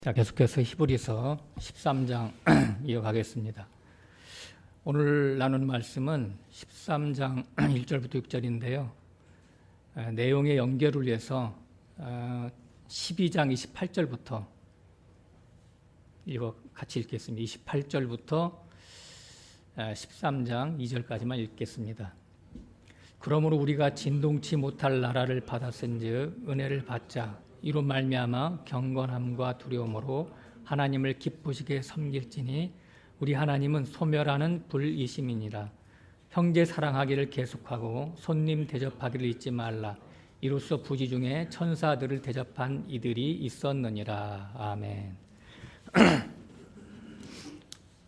자, 계속해서 히브리서 13장 이어가겠습니다. 오늘 나눈 말씀은 13장 1절부터 6절인데요. 내용의 연결을 위해서 12장 28절부터 이거 같이 읽겠습니다. 28절부터 13장 2절까지만 읽겠습니다. 그러므로 우리가 진동치 못할 나라를 받았은즉 은혜를 받자. 이로 말미암아 경건함과 두려움으로 하나님을 기쁘시게 섬길지니 우리 하나님은 소멸하는 불이심이니라. 형제 사랑하기를 계속하고 손님 대접하기를 잊지 말라. 이로써 부지 중에 천사들을 대접한 이들이 있었느니라. 아멘.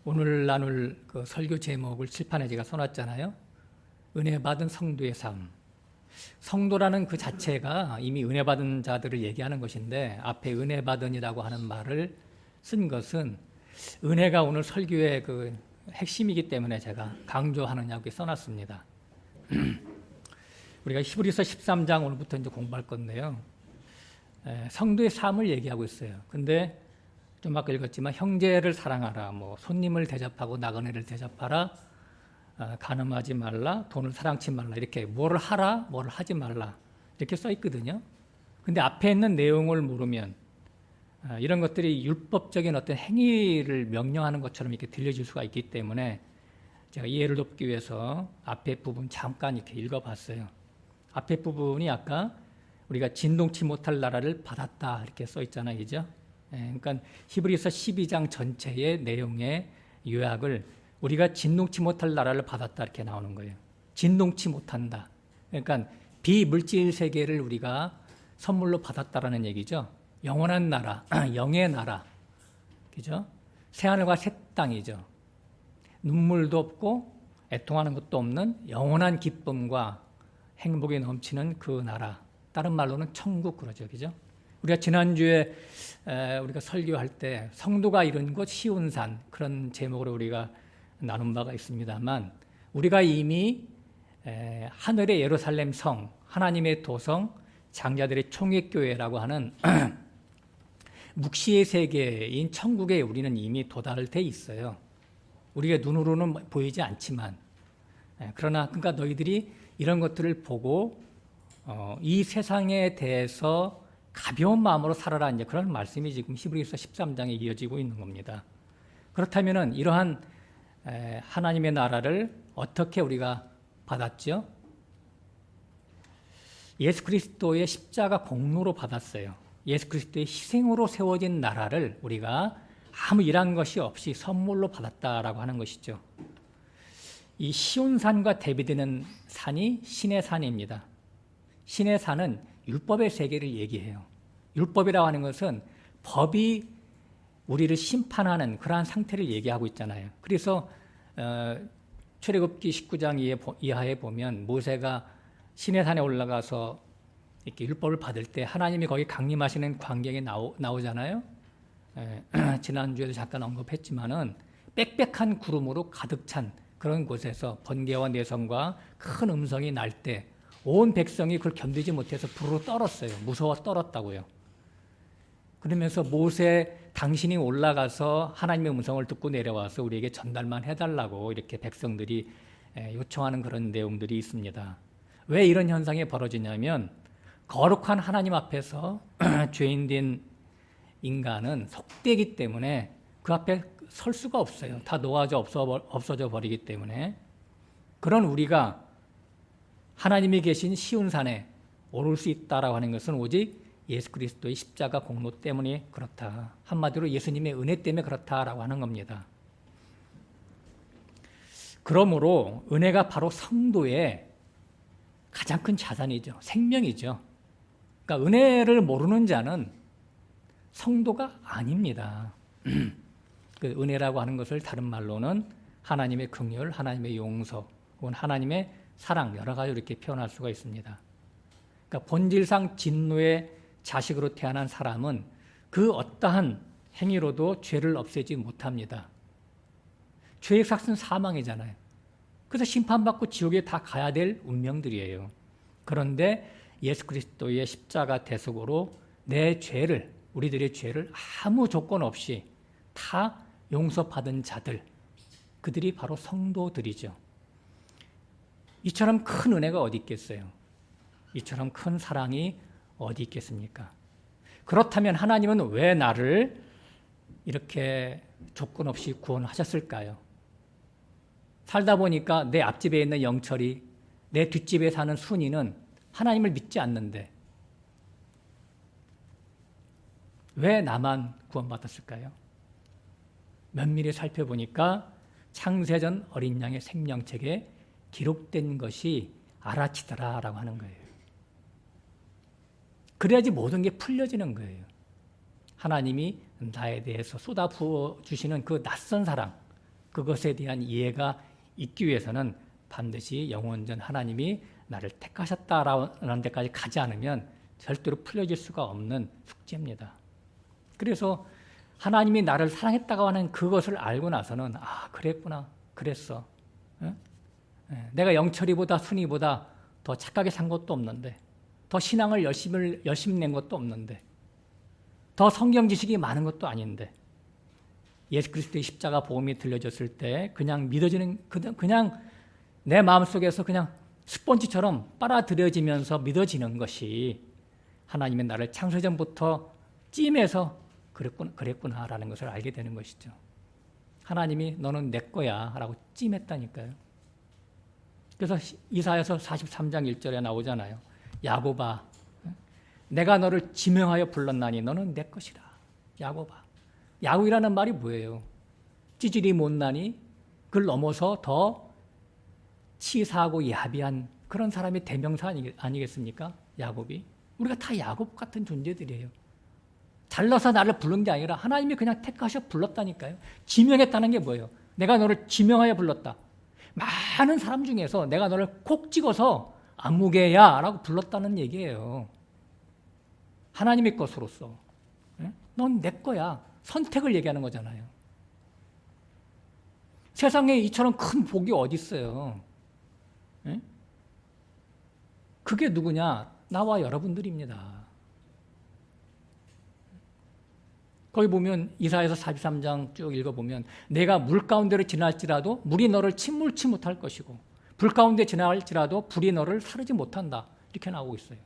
오늘 나눌 그 설교 제목을 칠판에 제가 써놨잖아요. 은혜 받은 성도의 삶. 성도라는 그 자체가 이미 은혜 받은 자들을 얘기하는 것인데 앞에 은혜 받은이라고 하는 말을 쓴 것은 은혜가 오늘 설교의 그 핵심이기 때문에 제가 강조하느냐고 써놨습니다. 우리가 히브리서 13장 오늘부터 이제 공부할 건데요. 성도의 삶을 얘기하고 있어요. 근데 좀 아까 읽었지만 형제를 사랑하라, 뭐 손님을 대접하고 나그네를 대접하라, 간음하지 말라, 돈을 사랑치 말라, 이렇게 뭐를 하라, 뭐를 하지 말라 이렇게 써 있거든요. 근데 앞에 있는 내용을 모르면 이런 것들이 율법적인 어떤 행위를 명령하는 것처럼 이렇게 들려질 수가 있기 때문에 제가 이해를 돕기 위해서 앞에 부분 잠깐 이렇게 읽어봤어요. 앞에 부분이 아까 우리가 진동치 못할 나라를 받았다 이렇게 써 있잖아요, 그죠? 그러니까 히브리서 12장 전체의 내용의 요약을 우리가 진동치 못할 나라를 받았다 이렇게 나오는 거예요. 진동치 못한다. 그러니까 비물질 세계를 우리가 선물로 받았다라는 얘기죠. 영원한 나라, 영의 나라, 그죠? 새하늘과 새 땅이죠. 눈물도 없고 애통하는 것도 없는 영원한 기쁨과 행복이 넘치는 그 나라. 다른 말로는 천국 그러죠, 그죠? 우리가 지난주에 우리가 설교할 때 성도가 이룬 곳 시온산 그런 제목으로 우리가 나눈 바가 있습니다만 우리가 이미 하늘의 예루살렘 성, 하나님의 도성, 장자들의 총회교회라고 하는 묵시의 세계인 천국에 우리는 이미 도달돼 있어요. 우리가 눈으로는 보이지 않지만 그러나 그러니까 너희들이 이런 것들을 보고 이 세상에 대해서 가벼운 마음으로 살아라 이제 그런 말씀이 지금 히브리서 13장에 이어지고 있는 겁니다. 그렇다면은 이러한 하나님의 나라를 어떻게 우리가 받았죠? 예수 그리스도의 십자가 공로로 받았어요. 예수 그리스도의 희생으로 세워진 나라를 우리가 아무 일한 것이 없이 선물로 받았다라고 하는 것이죠. 이 시온산과 대비되는 산이 신의 산입니다. 신의 산은 율법의 세계를 얘기해요. 율법이라고 하는 것은 법이 우리를 심판하는 그러한 상태를 얘기하고 있잖아요. 그래서 출애굽기 19장 이하에 보면 모세가 시내산에 올라가서 이렇게 율법을 받을 때 하나님이 거기 강림하시는 광경이 나오잖아요. 지난주에도 잠깐 언급했지만은 빽빽한 구름으로 가득 찬 그런 곳에서 번개와 내성과 큰 음성이 날 때 온 백성이 그걸 견디지 못해서 불으로 떨었어요. 무서워 떨었다고요. 그러면서 모세 당신이 올라가서 하나님의 음성을 듣고 내려와서 우리에게 전달만 해달라고 이렇게 백성들이 요청하는 그런 내용들이 있습니다. 왜 이런 현상이 벌어지냐면 거룩한 하나님 앞에서 죄인된 인간은 속되기 때문에 그 앞에 설 수가 없어요. 다 녹아져 없어져 버리기 때문에 그런 우리가 하나님이 계신 시온산에 오를 수 있다라고 하는 것은 오직 예수 그리스도의 십자가 공로 때문에 그렇다. 한마디로 예수님의 은혜 때문에 그렇다라고 하는 겁니다. 그러므로 은혜가 바로 성도의 가장 큰 자산이죠. 생명이죠. 그러니까 은혜를 모르는 자는 성도가 아닙니다. 그 은혜라고 하는 것을 다른 말로는 하나님의 긍휼, 하나님의 용서, 혹은 하나님의 사랑 여러 가지로 이렇게 표현할 수가 있습니다. 그러니까 본질상 진노의 자식으로 태어난 사람은 그 어떠한 행위로도 죄를 없애지 못합니다. 죄의 삭은 사망이잖아요. 그래서 심판받고 지옥에 다 가야 될 운명들이에요. 그런데 예수 그리스도의 십자가 대속으로 내 죄를 우리들의 죄를 아무 조건 없이 다 용서받은 자들, 그들이 바로 성도들이죠. 이처럼 큰 은혜가 어디 있겠어요? 이처럼 큰 사랑이 어디 있겠습니까? 그렇다면 하나님은 왜 나를 이렇게 조건 없이 구원하셨을까요? 살다 보니까 내 앞집에 있는 영철이, 내 뒷집에 사는 순이는 하나님을 믿지 않는데 왜 나만 구원받았을까요? 면밀히 살펴보니까 창세전 어린 양의 생명책에 기록된 것이 알아치더라라고 하는 거예요. 그래야지 모든 게 풀려지는 거예요. 하나님이 나에 대해서 쏟아부어 주시는 그 낯선 사랑, 그것에 대한 이해가 있기 위해서는 반드시 영원전 하나님이 나를 택하셨다라는 데까지 가지 않으면 절대로 풀려질 수가 없는 숙제입니다. 그래서 하나님이 나를 사랑했다고 하는 그것을 알고 나서는 그랬구나, 그랬어. 내가 영철이보다 순이보다 더 착하게 산 것도 없는데, 더 신앙을 열심히 낸 것도 없는데, 더 성경 지식이 많은 것도 아닌데, 예수 그리스도의 십자가 복음이 들려졌을 때 그냥 믿어지는, 그냥 내 마음속에서 그냥 스펀지처럼 빨아들여지면서 믿어지는 것이 하나님의 나를 창세전부터 찜해서 그랬구나라는 것을 알게 되는 것이죠. 하나님이 너는 내 거야 라고 찜했다니까요. 그래서 이사야서 43장 1절에 나오잖아요. 야곱아, 내가 너를 지명하여 불렀나니 너는 내 것이라. 야곱아. 야곱이라는 말이 뭐예요? 찌질이 못나니 그걸 넘어서 더 치사하고 야비한 그런 사람의 대명사 아니겠습니까? 야곱이. 우리가 다 야곱 같은 존재들이에요. 잘나서 나를 부른 게 아니라 하나님이 그냥 택하셔 불렀다니까요. 지명했다는 게 뭐예요? 내가 너를 지명하여 불렀다. 많은 사람 중에서 내가 너를 콕 찍어서 아무개야 라고 불렀다는 얘기예요. 하나님의 것으로서. 넌 내 거야. 선택을 얘기하는 거잖아요. 세상에 이처럼 큰 복이 어디 있어요? 그게 누구냐? 나와 여러분들입니다. 거기 보면 이사야서 43장 쭉 읽어보면 내가 물 가운데로 지날지라도 물이 너를 침몰치 못할 것이고 불 가운데 지날지라도 불이 너를 사르지 못한다. 이렇게 나오고 있어요.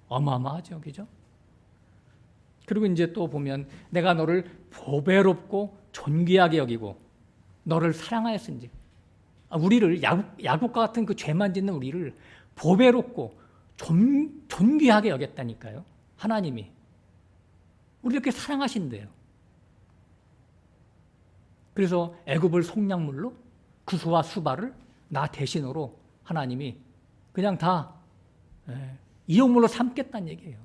어마어마하죠. 그죠? 그리고 이제 또 보면 내가 너를 보배롭고 존귀하게 여기고 너를 사랑하였은지 우리를 야곱과 같은 그 죄만 짓는 우리를 보배롭고 존귀하게 여겼다니까요. 하나님이. 우리 이렇게 사랑하신대요. 그래서 애굽을 속량물로 구수와 수발을 나 대신으로 하나님이 그냥 다 이용물로 삼겠다는 얘기예요.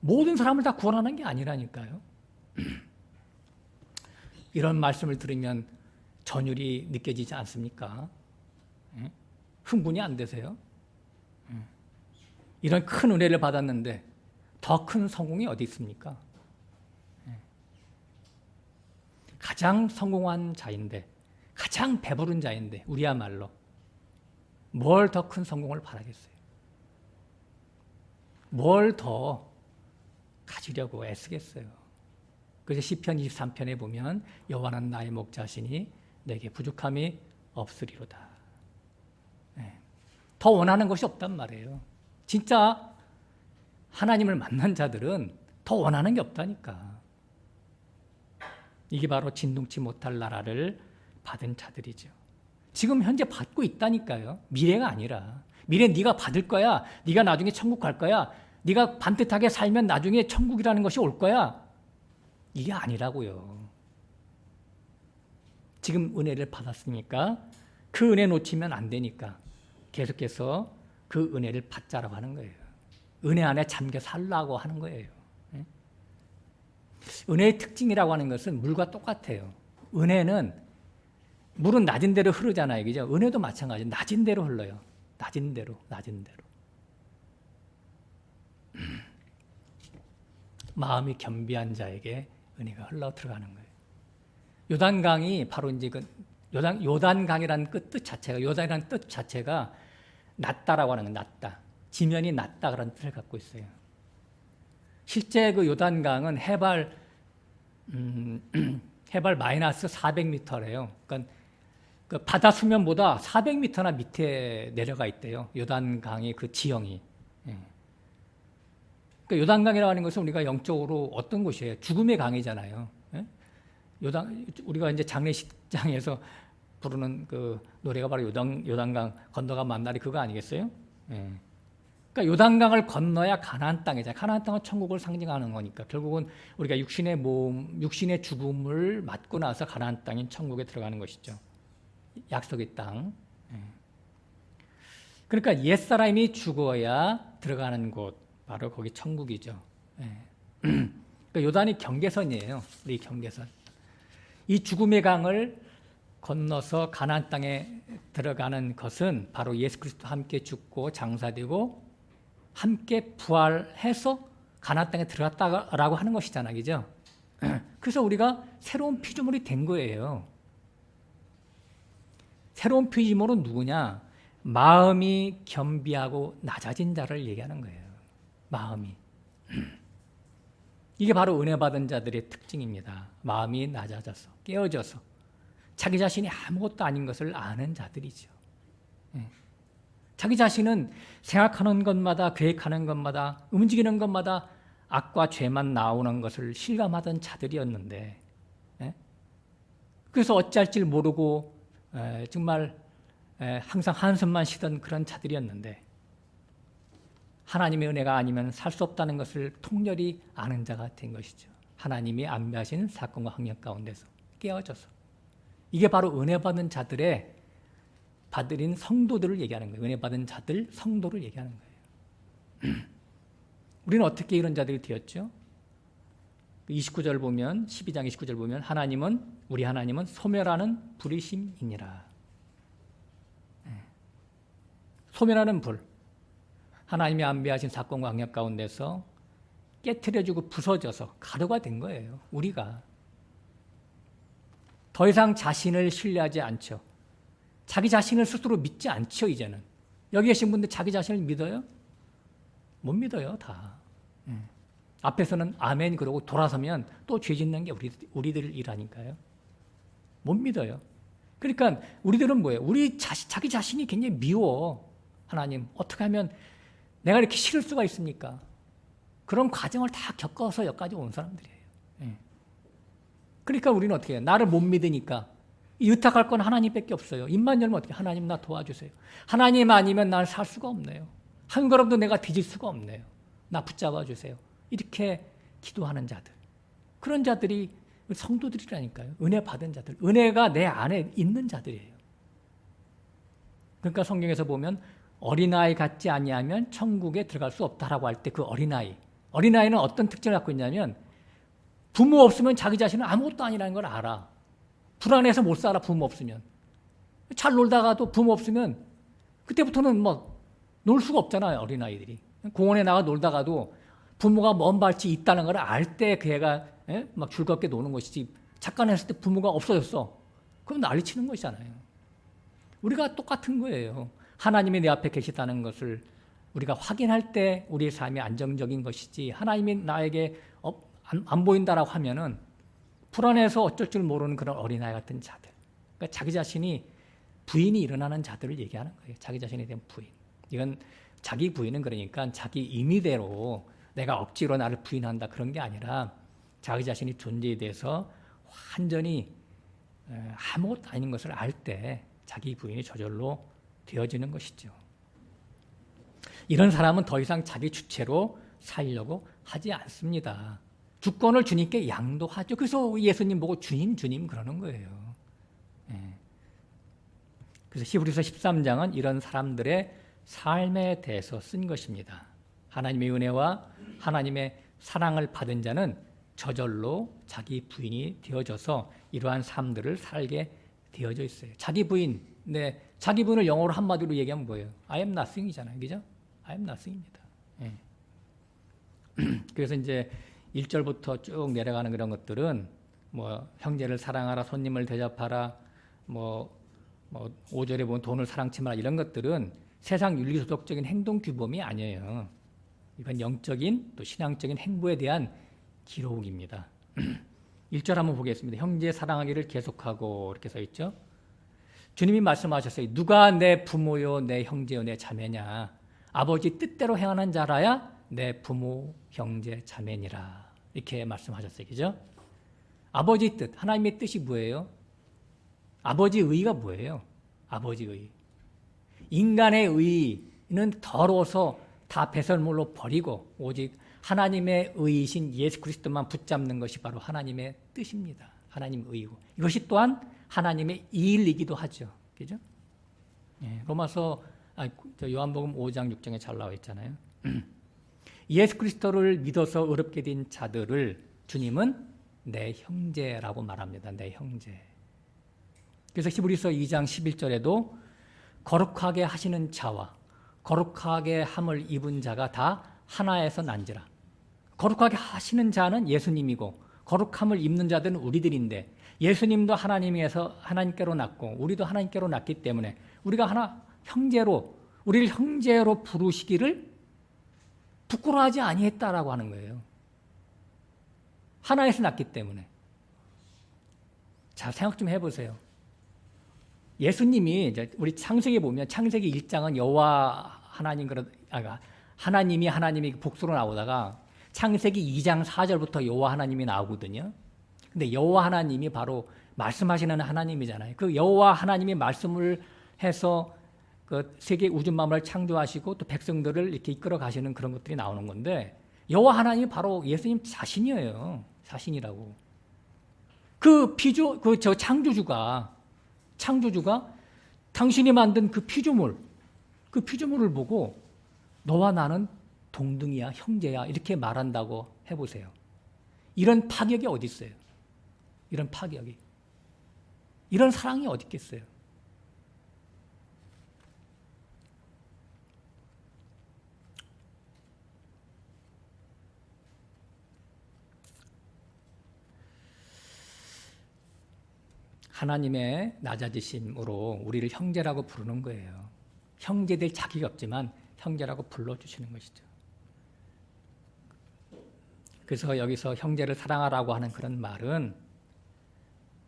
모든 사람을 다 구원하는 게 아니라니까요. 이런 말씀을 들으면 전율이 느껴지지 않습니까? 흥분이 안 되세요? 이런 큰 은혜를 받았는데 더 큰 성공이 어디 있습니까? 가장 성공한 자인데, 가장 배부른 자인데, 우리야말로 뭘 더 큰 성공을 바라겠어요? 뭘 더 가지려고 애쓰겠어요? 그래서 시편 23편에 보면 여호와는 나의 목자시니 내게 부족함이 없으리로다. 더 원하는 것이 없단 말이에요. 진짜 하나님을 만난 자들은 더 원하는 게 없다니까. 이게 바로 진동치 못할 나라를 받은 자들이죠. 지금 현재 받고 있다니까요. 미래가 아니라. 미래 네가 받을 거야. 네가 나중에 천국 갈 거야. 네가 반듯하게 살면 나중에 천국이라는 것이 올 거야. 이게 아니라고요. 지금 은혜를 받았으니까 그 은혜 놓치면 안 되니까 계속해서 그 은혜를 받자라고 하는 거예요. 은혜 안에 잠겨 살라고 하는 거예요. 은혜의 특징이라고 하는 것은 물과 똑같아요. 은혜는 물은 낮은 대로 흐르잖아요. 그죠? 은혜도 마찬가지예요. 낮은 대로 흘러요. 낮은 대로. 마음이 겸비한 자에게 은혜가 흘러 들어가는 거예요. 요단강이 바로 이제 요단강이라는 그 뜻 자체가, 요단이라는 뜻 자체가 낮다라고 하는 거예요. 낮다. 지면이 낮다 그런 뜻을 갖고 있어요. 실제 그 요단강은 해발 해발 마이너스 400m래요. 그러니까 그 바다 수면보다 400m나 밑에 내려가 있대요. 요단강의 그 지형이. 예. 그러니까 요단강이라고 하는 것은 우리가 영적으로 어떤 곳이에요? 죽음의 강이잖아요. 예? 우리가 이제 장례식장에서 부르는 그 노래가 바로 요단강 건너가 만나리 그거 아니겠어요? 예. 그러니까 요단강을 건너야 가나안 땅이잖아요. 가나안 땅은 천국을 상징하는 거니까 결국은 우리가 육신의 죽음을 맞고 나서 가나안 땅인 천국에 들어가는 것이죠. 약속의 땅. 그러니까 옛사람이 죽어야 들어가는 곳 바로 거기 천국이죠. 그러니까 요단이 경계선이에요. 우리 경계선. 이 죽음의 강을 건너서 가나안 땅에 들어가는 것은 바로 예수 그리스도와 함께 죽고 장사되고 함께 부활해서 가나안 땅에 들어갔다라고 하는 것이잖아요. 그죠? 그래서 우리가 새로운 피조물이 된 거예요. 새로운 피조물은 누구냐? 마음이 겸비하고 낮아진 자를 얘기하는 거예요. 마음이. 이게 바로 은혜 받은 자들의 특징입니다. 마음이 낮아져서, 깨어져서 자기 자신이 아무것도 아닌 것을 아는 자들이죠. 자기 자신은 생각하는 것마다, 계획하는 것마다, 움직이는 것마다 악과 죄만 나오는 것을 실감하던 자들이었는데, 그래서 어찌할 줄 모르고 정말 항상 한숨만 쉬던 그런 자들이었는데, 하나님의 은혜가 아니면 살 수 없다는 것을 통렬히 아는 자가 된 것이죠. 하나님이 안배하신 사건과 학력 가운데서 깨어져서. 이게 바로 은혜 받은 자들의 받으린 성도들을 얘기하는 거예요. 은혜 받은 자들, 성도를 얘기하는 거예요. 우리는 어떻게 이런 자들이 되었죠? 29절 보면, 12장 29절 보면 우리 하나님은 소멸하는 불이심이니라. 소멸하는 불. 하나님이 안배하신 사건과 악력 가운데서 깨트려지고 부서져서 가루가 된 거예요. 우리가. 더 이상 자신을 신뢰하지 않죠. 자기 자신을 스스로 믿지 않죠, 이제는. 여기 계신 분들 자기 자신을 믿어요? 못 믿어요, 다. 앞에서는 아멘 그러고 돌아서면 또 죄 짓는 게 우리들 일하니까요. 못 믿어요. 그러니까 우리들은 뭐예요? 자기 자신이 굉장히 미워. 하나님, 어떻게 하면 내가 이렇게 싫을 수가 있습니까? 그런 과정을 다 겪어서 여기까지 온 사람들이에요. 그러니까 우리는 어떻게 해요? 나를 못 믿으니까 의탁할 건 하나님밖에 없어요. 입만 열면 어떻게 하나님 나 도와주세요. 하나님 아니면 날 살 수가 없네요. 한 걸음도 내가 뒤질 수가 없네요. 나 붙잡아 주세요. 이렇게 기도하는 자들. 그런 자들이 성도들이라니까요. 은혜 받은 자들. 은혜가 내 안에 있는 자들이에요. 그러니까 성경에서 보면 어린아이 같지 아니하면 천국에 들어갈 수 없다라고 할 때 그 어린아이는 어떤 특징을 갖고 있냐면 부모 없으면 자기 자신은 아무것도 아니라는 걸 알아. 불안해서 못 살아, 부모 없으면. 잘 놀다가도 부모 없으면 그때부터는 놀 수가 없잖아요, 어린아이들이. 공원에 나가 놀다가도 부모가 먼 발치 있다는 걸 알 때 그 애가 막 즐겁게 노는 것이지. 잠깐 했을 때 부모가 없어졌어. 그럼 난리치는 것이잖아요. 우리가 똑같은 거예요. 하나님이 내 앞에 계시다는 것을 우리가 확인할 때 우리의 삶이 안정적인 것이지, 하나님이 나에게 안 보인다라고 하면은 불안해서 어쩔 줄 모르는 그런 어린아이 같은 자들. 그러니까 자기 자신이 부인이 일어나는 자들을 얘기하는 거예요. 자기 자신에 대한 부인. 이건 자기 부인은 그러니까 자기 임의대로 내가 억지로 나를 부인한다 그런 게 아니라 자기 자신이 존재에 대해서 완전히 아무것도 아닌 것을 알 때 자기 부인이 저절로 되어지는 것이죠. 이런 사람은 더 이상 자기 주체로 살려고 하지 않습니다. 주권을 주님께 양도하죠. 그래서 예수님 보고 주님 주님 그러는 거예요. 그래서 히브리서 13장은 이런 사람들의 삶에 대해서 쓴 것입니다. 하나님의 은혜와 하나님의 사랑을 받은 자는 저절로 자기 부인이 되어져서 이러한 삶들을 살게 되어져 있어요. 자기 부인, 자기 부인을 영어로 한마디로 얘기하면 뭐예요? I am nothing이잖아요. 그죠? I am nothing입니다. 그래서 이제 1절부터 쭉 내려가는 그런 것들은 형제를 사랑하라, 손님을 대접하라, 5절에 보면 돈을 사랑치 마라, 이런 것들은 세상 윤리도덕적인 행동 규범이 아니에요. 이건 영적인 또 신앙적인 행보에 대한 기록입니다. 1절 한번 보겠습니다. 형제 사랑하기를 계속하고 이렇게 써 있죠. 주님이 말씀하셨어요. 누가 내 부모요 내 형제요 내 자매냐. 아버지 뜻대로 행하는 자라야 내 부모 형제 자매니라. 이렇게 말씀하셨어요. 그죠? 아버지 뜻, 하나님의 뜻이 뭐예요? 아버지 의가 뭐예요? 아버지 의. 인간의 의는 더러워서 다 배설물로 버리고 오직 하나님의 의이신 예수 그리스도만 붙잡는 것이 바로 하나님의 뜻입니다. 하나님의 의이고 이것이 또한 하나님의 일이기도 하죠. 그죠? 요한복음 5장 6장에 잘 나와 있잖아요. 예수 그리스도를 믿어서 의롭게 된 자들을 주님은 내 형제라고 말합니다. 내 형제. 그래서 히브리서 2장 11절에도 거룩하게 하시는 자와 거룩하게 함을 입은 자가 다 하나에서 난지라. 거룩하게 하시는 자는 예수님이고 거룩함을 입는 자들은 우리들인데 예수님도 하나님께로 났고 우리도 하나님께로 났기 때문에 우리가 우리를 형제로 부르시기를 부끄러워하지 아니했다라고 하는 거예요. 하나에서 났기 때문에. 자, 생각 좀 해보세요. 예수님이 우리 창세기 보면 창세기 1장은 여호와 하나님이 복수로 나오다가 창세기 2장 4절부터 여호와 하나님이 나오거든요. 근데 여호와 하나님이 바로 말씀하시는 하나님이잖아요. 그 여호와 하나님이 말씀을 해서 그 세계 우주 만물을 창조하시고 또 백성들을 이렇게 이끌어 가시는 그런 것들이 나오는 건데 여호와 하나님이 바로 예수님 자신이에요. 자신이라고. 창조주가 당신이 만든 그 피조물을 보고 너와 나는 동등이야, 형제야 이렇게 말한다고 해보세요. 이런 파격이 어디 있어요? 이런 파격이. 이런 사랑이 어디 있겠어요? 하나님의 낮아지심으로 우리를 형제라고 부르는 거예요. 형제될 자격이 없지만 형제라고 불러주시는 것이죠. 그래서 여기서 형제를 사랑하라고 하는 그런 말은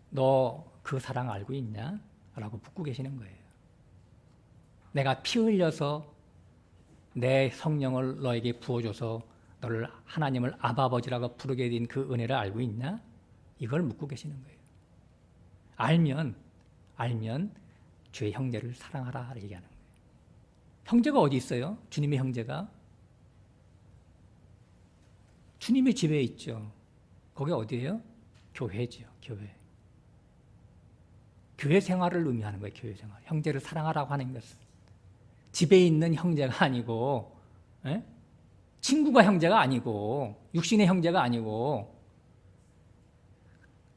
너 그 사랑 알고 있냐? 라고 묻고 계시는 거예요. 내가 피 흘려서 내 성령을 너에게 부어줘서 너를 하나님을 아버지라고 부르게 된 그 은혜를 알고 있냐? 이걸 묻고 계시는 거예요. 알면 주의 형제를 사랑하라 얘기하는 거예요. 형제가 어디 있어요? 주님의 형제가? 주님의 집에 있죠. 거기 어디예요? 교회죠. 교회 생활을 의미하는 거예요. 교회 생활. 형제를 사랑하라고 하는 것은 집에 있는 형제가 아니고 친구가 형제가 아니고 육신의 형제가 아니고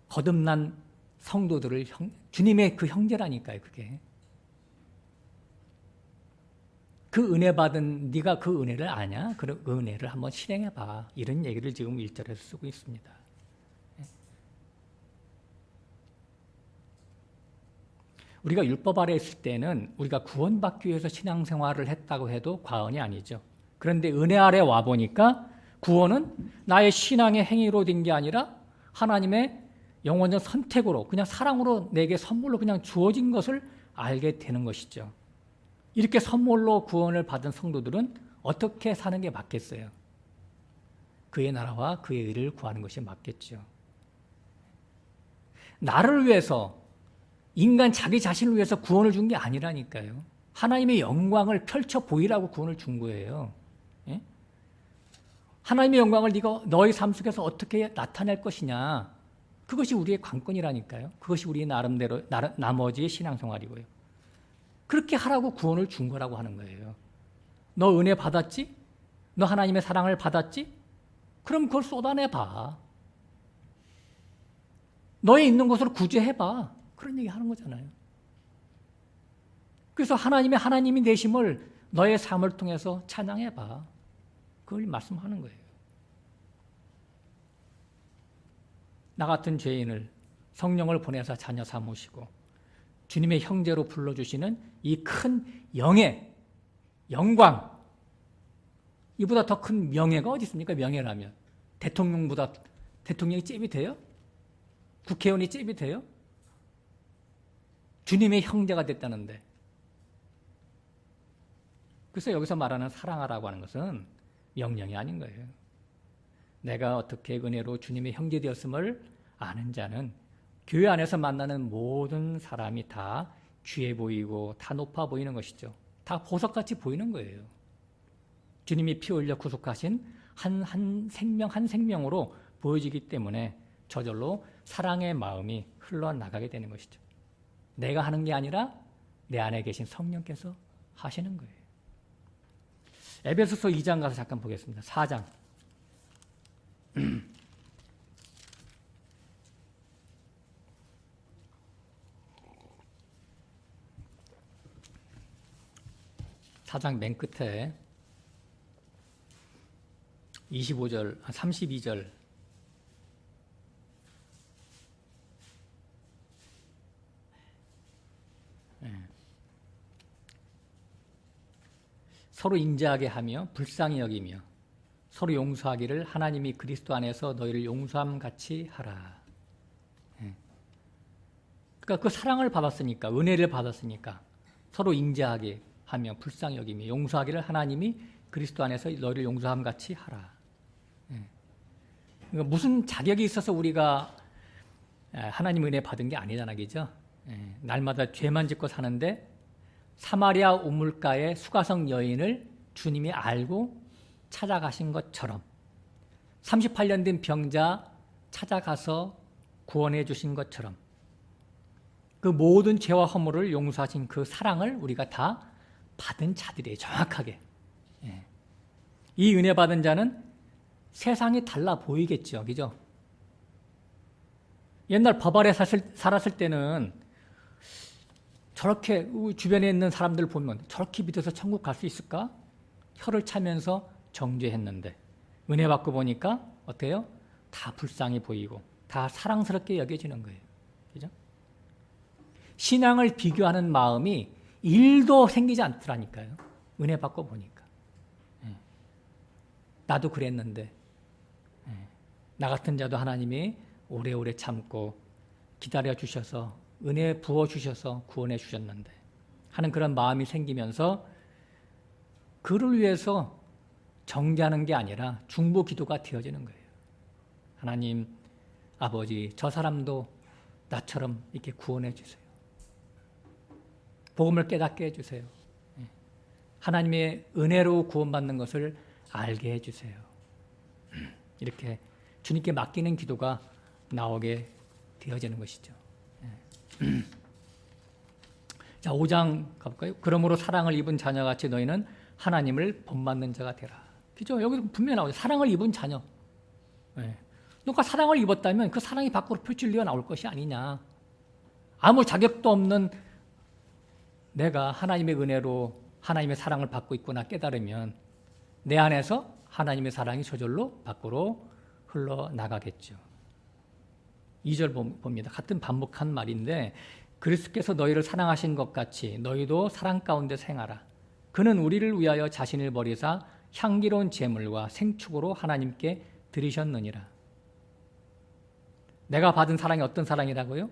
거듭난 성도들을 주님의 그 형제라니까요. 그게. 그 은혜 받은 네가 그 은혜를 아냐? 그 은혜를 한번 실행해봐. 이런 얘기를 지금 1절에서 쓰고 있습니다. 우리가 율법 아래 있을 때는 우리가 구원받기 위해서 신앙생활을 했다고 해도 과언이 아니죠. 그런데 은혜 아래 와보니까 구원은 나의 신앙의 행위로 된 게 아니라 하나님의 영원한 선택으로 그냥 사랑으로 내게 선물로 그냥 주어진 것을 알게 되는 것이죠. 이렇게 선물로 구원을 받은 성도들은 어떻게 사는 게 맞겠어요? 그의 나라와 그의 의를 구하는 것이 맞겠죠. 나를 위해서 인간 자기 자신을 위해서 구원을 준 게 아니라니까요. 하나님의 영광을 펼쳐 보이라고 구원을 준 거예요. 예? 하나님의 영광을 네가 너의 삶 속에서 어떻게 나타낼 것이냐. 그것이 우리의 관건이라니까요. 그것이 우리의 나름대로 나머지의 신앙생활이고요. 그렇게 하라고 구원을 준 거라고 하는 거예요. 너 은혜 받았지? 너 하나님의 사랑을 받았지? 그럼 그걸 쏟아내봐. 너의 있는 곳으로 구제해봐. 그런 얘기 하는 거잖아요. 그래서 하나님이 되심을 너의 삶을 통해서 찬양해봐. 그걸 말씀하는 거예요. 나 같은 죄인을 성령을 보내서 자녀 삼으시고 주님의 형제로 불러주시는 이 큰 영의 영광, 이보다 더 큰 명예가 어디 있습니까? 명예라면. 대통령이 잽이 돼요? 국회의원이 잽이 돼요? 주님의 형제가 됐다는데. 그래서 여기서 말하는 사랑하라고 하는 것은 명령이 아닌 거예요. 내가 어떻게 은혜로 주님의 형제 되었음을 아는 자는 교회 안에서 만나는 모든 사람이 다 귀해 보이고 다 높아 보이는 것이죠. 다 보석같이 보이는 거예요. 주님이 피 흘려 구속하신 한 생명으로 보여지기 때문에 저절로 사랑의 마음이 흘러나가게 되는 것이죠. 내가 하는 게 아니라 내 안에 계신 성령께서 하시는 거예요. 에베소서 2장 가서 잠깐 보겠습니다. 4장. 사장 맨 끝에 25절, 32절. 서로 인자하게 하며 불쌍히 여기며 서로 용서하기를 하나님이 그리스도 안에서 너희를 용서함 같이 하라. 그러니까 그 사랑을 받았으니까, 은혜를 받았으니까 서로 인자하게 하며 불쌍히 여기며 용서하기를 하나님이 그리스도 안에서 너희를 용서함 같이 하라. 그러니까 무슨 자격이 있어서 우리가 하나님 은혜 받은 게 아니잖아, 그죠? 날마다 죄만 짓고 사는데 사마리아 우물가의 수가성 여인을 주님이 알고 찾아가신 것처럼 38년 된 병자 찾아가서 구원해 주신 것처럼 그 모든 죄와 허물을 용서하신 그 사랑을 우리가 다 받은 자들이에요. 정확하게. 이 은혜 받은 자는 세상이 달라 보이겠죠. 그죠? 옛날 법 아래 살았을 때는 저렇게 주변에 있는 사람들 보면 저렇게 믿어서 천국 갈 수 있을까? 혀를 차면서 정죄했는데 은혜 받고 보니까 어때요? 다 불쌍히 보이고 다 사랑스럽게 여겨지는 거예요. 그죠? 신앙을 비교하는 마음이 1도 생기지 않더라니까요. 은혜 받고 보니까. 나도 그랬는데 나 같은 자도 하나님이 오래오래 참고 기다려 주셔서 은혜 부어 주셔서 구원해 주셨는데 하는 그런 마음이 생기면서 그를 위해서 정죄하는 게 아니라 중보 기도가 되어지는 거예요. 하나님 아버지, 저 사람도 나처럼 이렇게 구원해 주세요. 복음을 깨닫게 해주세요. 하나님의 은혜로 구원받는 것을 알게 해주세요. 이렇게 주님께 맡기는 기도가 나오게 되어지는 것이죠. 자, 5장 가볼까요? 그러므로 사랑을 입은 자녀같이 너희는 하나님을 본받는 자가 되라. 그죠? 여기 분명히 나오죠. 사랑을 입은 자녀. 너가 사랑을 입었다면 그 사랑이 밖으로 표출되어 나올 것이 아니냐. 아무 자격도 없는 내가 하나님의 은혜로 하나님의 사랑을 받고 있구나 깨달으면 내 안에서 하나님의 사랑이 저절로 밖으로 흘러나가겠죠. 2절 봅니다. 같은 반복한 말인데 그리스도께서 너희를 사랑하신 것 같이 너희도 사랑 가운데 생하라. 그는 우리를 위하여 자신을 버리사 향기로운 제물과 생축으로 하나님께 드리셨느니라. 내가 받은 사랑이 어떤 사랑이라고요?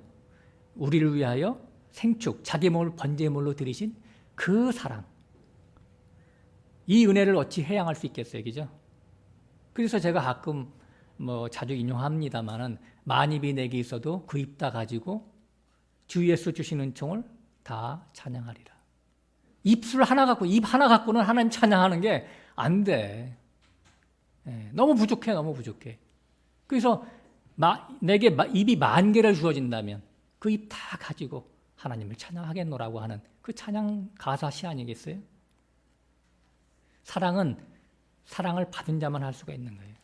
우리를 위하여 생축, 자기 몸을 번제물로 드리신 그 사랑. 이 은혜를 어찌 해양할 수 있겠어요, 그죠? 그래서 제가 가끔 자주 인용합니다만은 만입이 내게 있어도 그 입 다 가지고 주 예수 주신 은총을 다 찬양하리라. 입 하나 갖고는 하나님 찬양하는 게 안 돼. 너무 부족해, 너무 부족해. 그래서 내게 입이 10,000개를 주어진다면 그 입 다 가지고 하나님을 찬양하겠노라고 하는 그 찬양 가사시 아니겠어요? 사랑은 사랑을 받은 자만 할 수가 있는 거예요.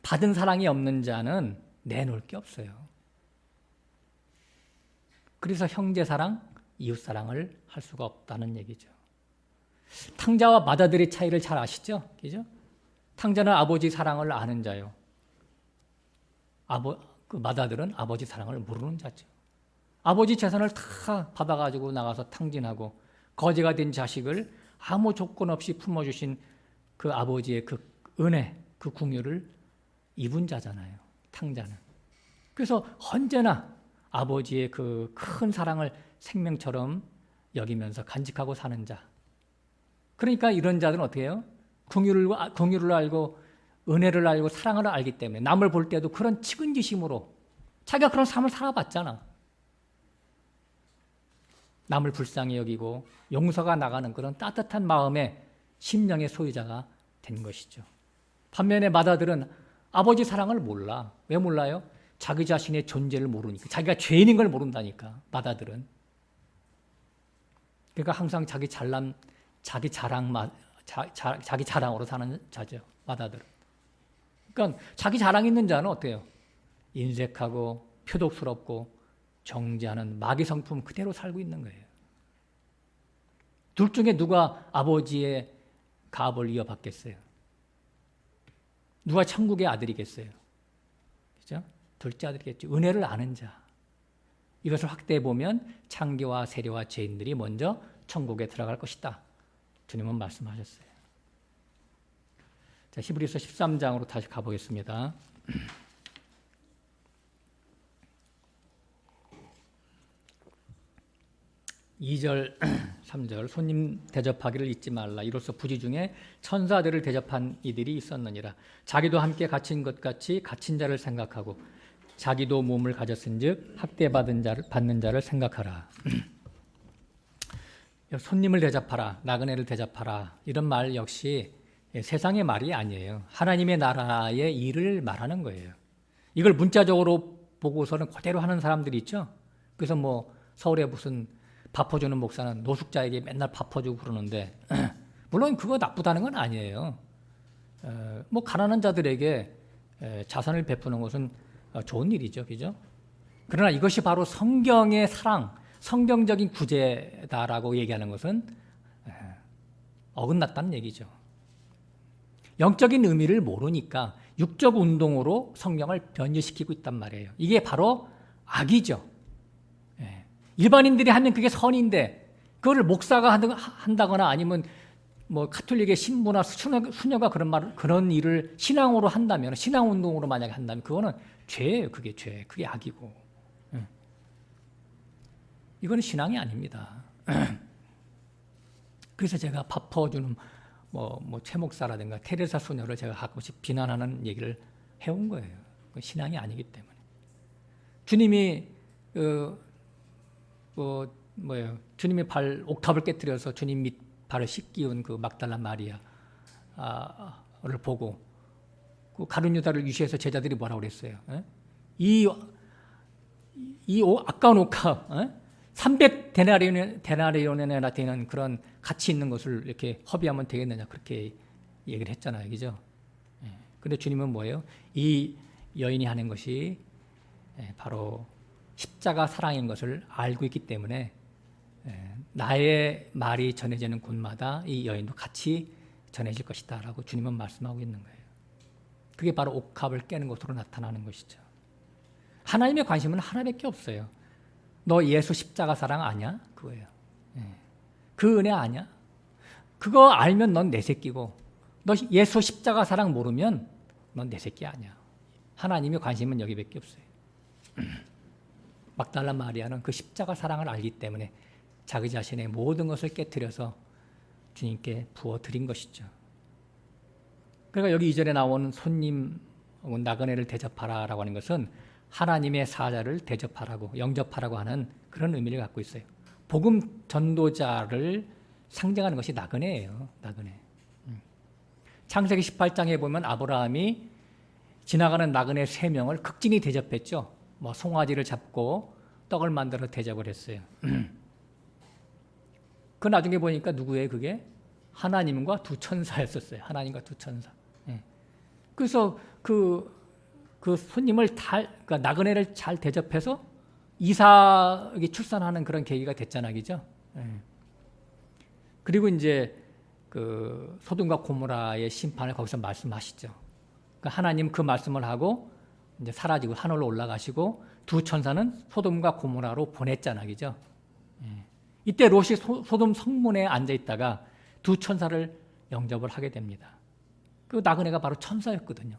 받은 사랑이 없는 자는 내놓을 게 없어요. 그래서 형제 사랑, 이웃 사랑을 할 수가 없다는 얘기죠. 탕자와 마다들의 차이를 잘 아시죠? 그죠? 탕자는 아버지 사랑을 아는 자요. 그 마다들은 아버지 사랑을 모르는 자죠. 아버지 재산을 다 받아가지고 나가서 탕진하고 거지가 된 자식을 아무 조건 없이 품어주신 그 아버지의 그 은혜, 그 궁유를 입은 자잖아요. 탕자는. 그래서 언제나 아버지의 그 큰 사랑을 생명처럼 여기면서 간직하고 사는 자. 그러니까 이런 자들은 어떻게 해요? 궁유를 알고 은혜를 알고 사랑을 알기 때문에 남을 볼 때도 그런 측은지심으로 자기가 그런 삶을 살아봤잖아. 남을 불쌍히 여기고 용서가 나가는 그런 따뜻한 마음의 심령의 소유자가 된 것이죠. 반면에 마다들은 아버지 사랑을 몰라. 왜 몰라요? 자기 자신의 존재를 모르니까. 자기가 죄인인 걸 모른다니까. 마다들은. 그러니까 항상 자기 잘남, 자기 자랑으로 사는 자죠. 마다들은. 그러니까 자기 자랑 있는 자는 어때요? 인색하고 표독스럽고 정죄하는 마귀 성품 그대로 살고 있는 거예요. 둘 중에 누가 아버지의 가업을 이어받겠어요? 누가 천국의 아들이겠어요? 그죠? 둘째 아들이겠죠. 은혜를 아는 자. 이것을 확대해 보면 창기와 세리와 죄인들이 먼저 천국에 들어갈 것이다. 주님은 말씀하셨어요. 자, 히브리서 13장으로 다시 가보겠습니다. 2절, 3절 손님 대접하기를 잊지 말라. 이로써 부지 중에 천사들을 대접한 이들이 있었느니라. 자기도 함께 갇힌 것 같이 갇힌 자를 생각하고 자기도 몸을 가졌은즉 학대받는 자를 생각하라. 손님을 대접하라, 나그네를 대접하라 이런 말 역시 세상의 말이 아니에요. 하나님의 나라의 일을 말하는 거예요. 이걸 문자적으로 보고서는 그대로 하는 사람들이 있죠. 그래서 뭐 서울에 무슨 밥 퍼주는 목사는 노숙자에게 맨날 밥 퍼주고 그러는데 물론 그거 나쁘다는 건 아니에요. 뭐 가난한 자들에게 자선을 베푸는 것은 좋은 일이죠. 그죠? 그러나 이것이 바로 성경의 사랑, 성경적인 구제다라고 얘기하는 것은 어긋났다는 얘기죠. 영적인 의미를 모르니까 육적 운동으로 성경을 변질시키고 있단 말이에요. 이게 바로 악이죠. 일반인들이 하면 그게 선인데 그걸 목사가 한다거나 아니면 뭐 카톨릭의 신부나 수녀가 그런 일을 신앙으로 한다면, 신앙 운동으로 만약에 한다면 그거는 죄예요. 그게 죄, 그게 악이고. 이거는 신앙이 아닙니다. 그래서 제가 밥 퍼주는 최 목사라든가 테레사 수녀를 제가 가끔씩 비난하는 얘기를 해온 거예요. 신앙이 아니기 때문에. 주님이 주님의 발 옥탑을 깨뜨려서 주님 밑 발을 씻기운 그 막달라 마리아를 보고 그 가룟 유다를 유시해서 제자들이 뭐라고 그랬어요? 이 아까운 옥합 300데나리온이나 되는 그런 가치 있는 것을 이렇게 허비하면 되겠느냐 그렇게 얘기를 했잖아요. 그죠? 근데 주님은 뭐예요? 이 여인이 하는 것이 바로 십자가 사랑인 것을 알고 있기 때문에 나의 말이 전해지는 곳마다 이 여인도 같이 전해질 것이다 라고 주님은 말씀하고 있는 거예요. 그게 바로 옥합을 깨는 것으로 나타나는 것이죠. 하나님의 관심은 하나밖에 없어요. 너 예수 십자가 사랑 아냐? 그거예요. 그 은혜 아냐? 그거 알면 넌 내 새끼고 너 예수 십자가 사랑 모르면 넌 내 새끼 아니야. 하나님의 관심은 여기밖에 없어요. 막달라 마리아는 그 십자가 사랑을 알기 때문에 자기 자신의 모든 것을 깨뜨려서 주님께 부어드린 것이죠. 그러니까 여기 2절에 나오는 손님 혹은 나그네를 대접하라라고 하는 것은 하나님의 사자를 대접하라고 영접하라고 하는 그런 의미를 갖고 있어요. 복음 전도자를 상징하는 것이 나그네예요. 나그네. 창세기 18장에 보면 아브라함이 지나가는 나그네 3명을 극진히 대접했죠. 송아지를 잡고 떡을 만들어 대접을 했어요. 그 나중에 보니까 누구예요? 그게 하나님과 두 천사였었어요. 하나님과 두 천사. 그래서 그 손님을 그러니까 나그네를 잘 대접해서 이삭이 출산하는 그런 계기가 됐잖아요, 그죠? 그리고 이제 그 소돔과 고모라의 심판을 거기서 말씀하시죠. 그러니까 하나님 그 말씀을 하고 이제 사라지고 하늘로 올라가시고 두 천사는 소돔과 고모라로 보냈잖아요, 그죠? 이때 롯이 소돔 성문에 앉아 있다가 두 천사를 영접을 하게 됩니다. 그 나그네가 바로 천사였거든요.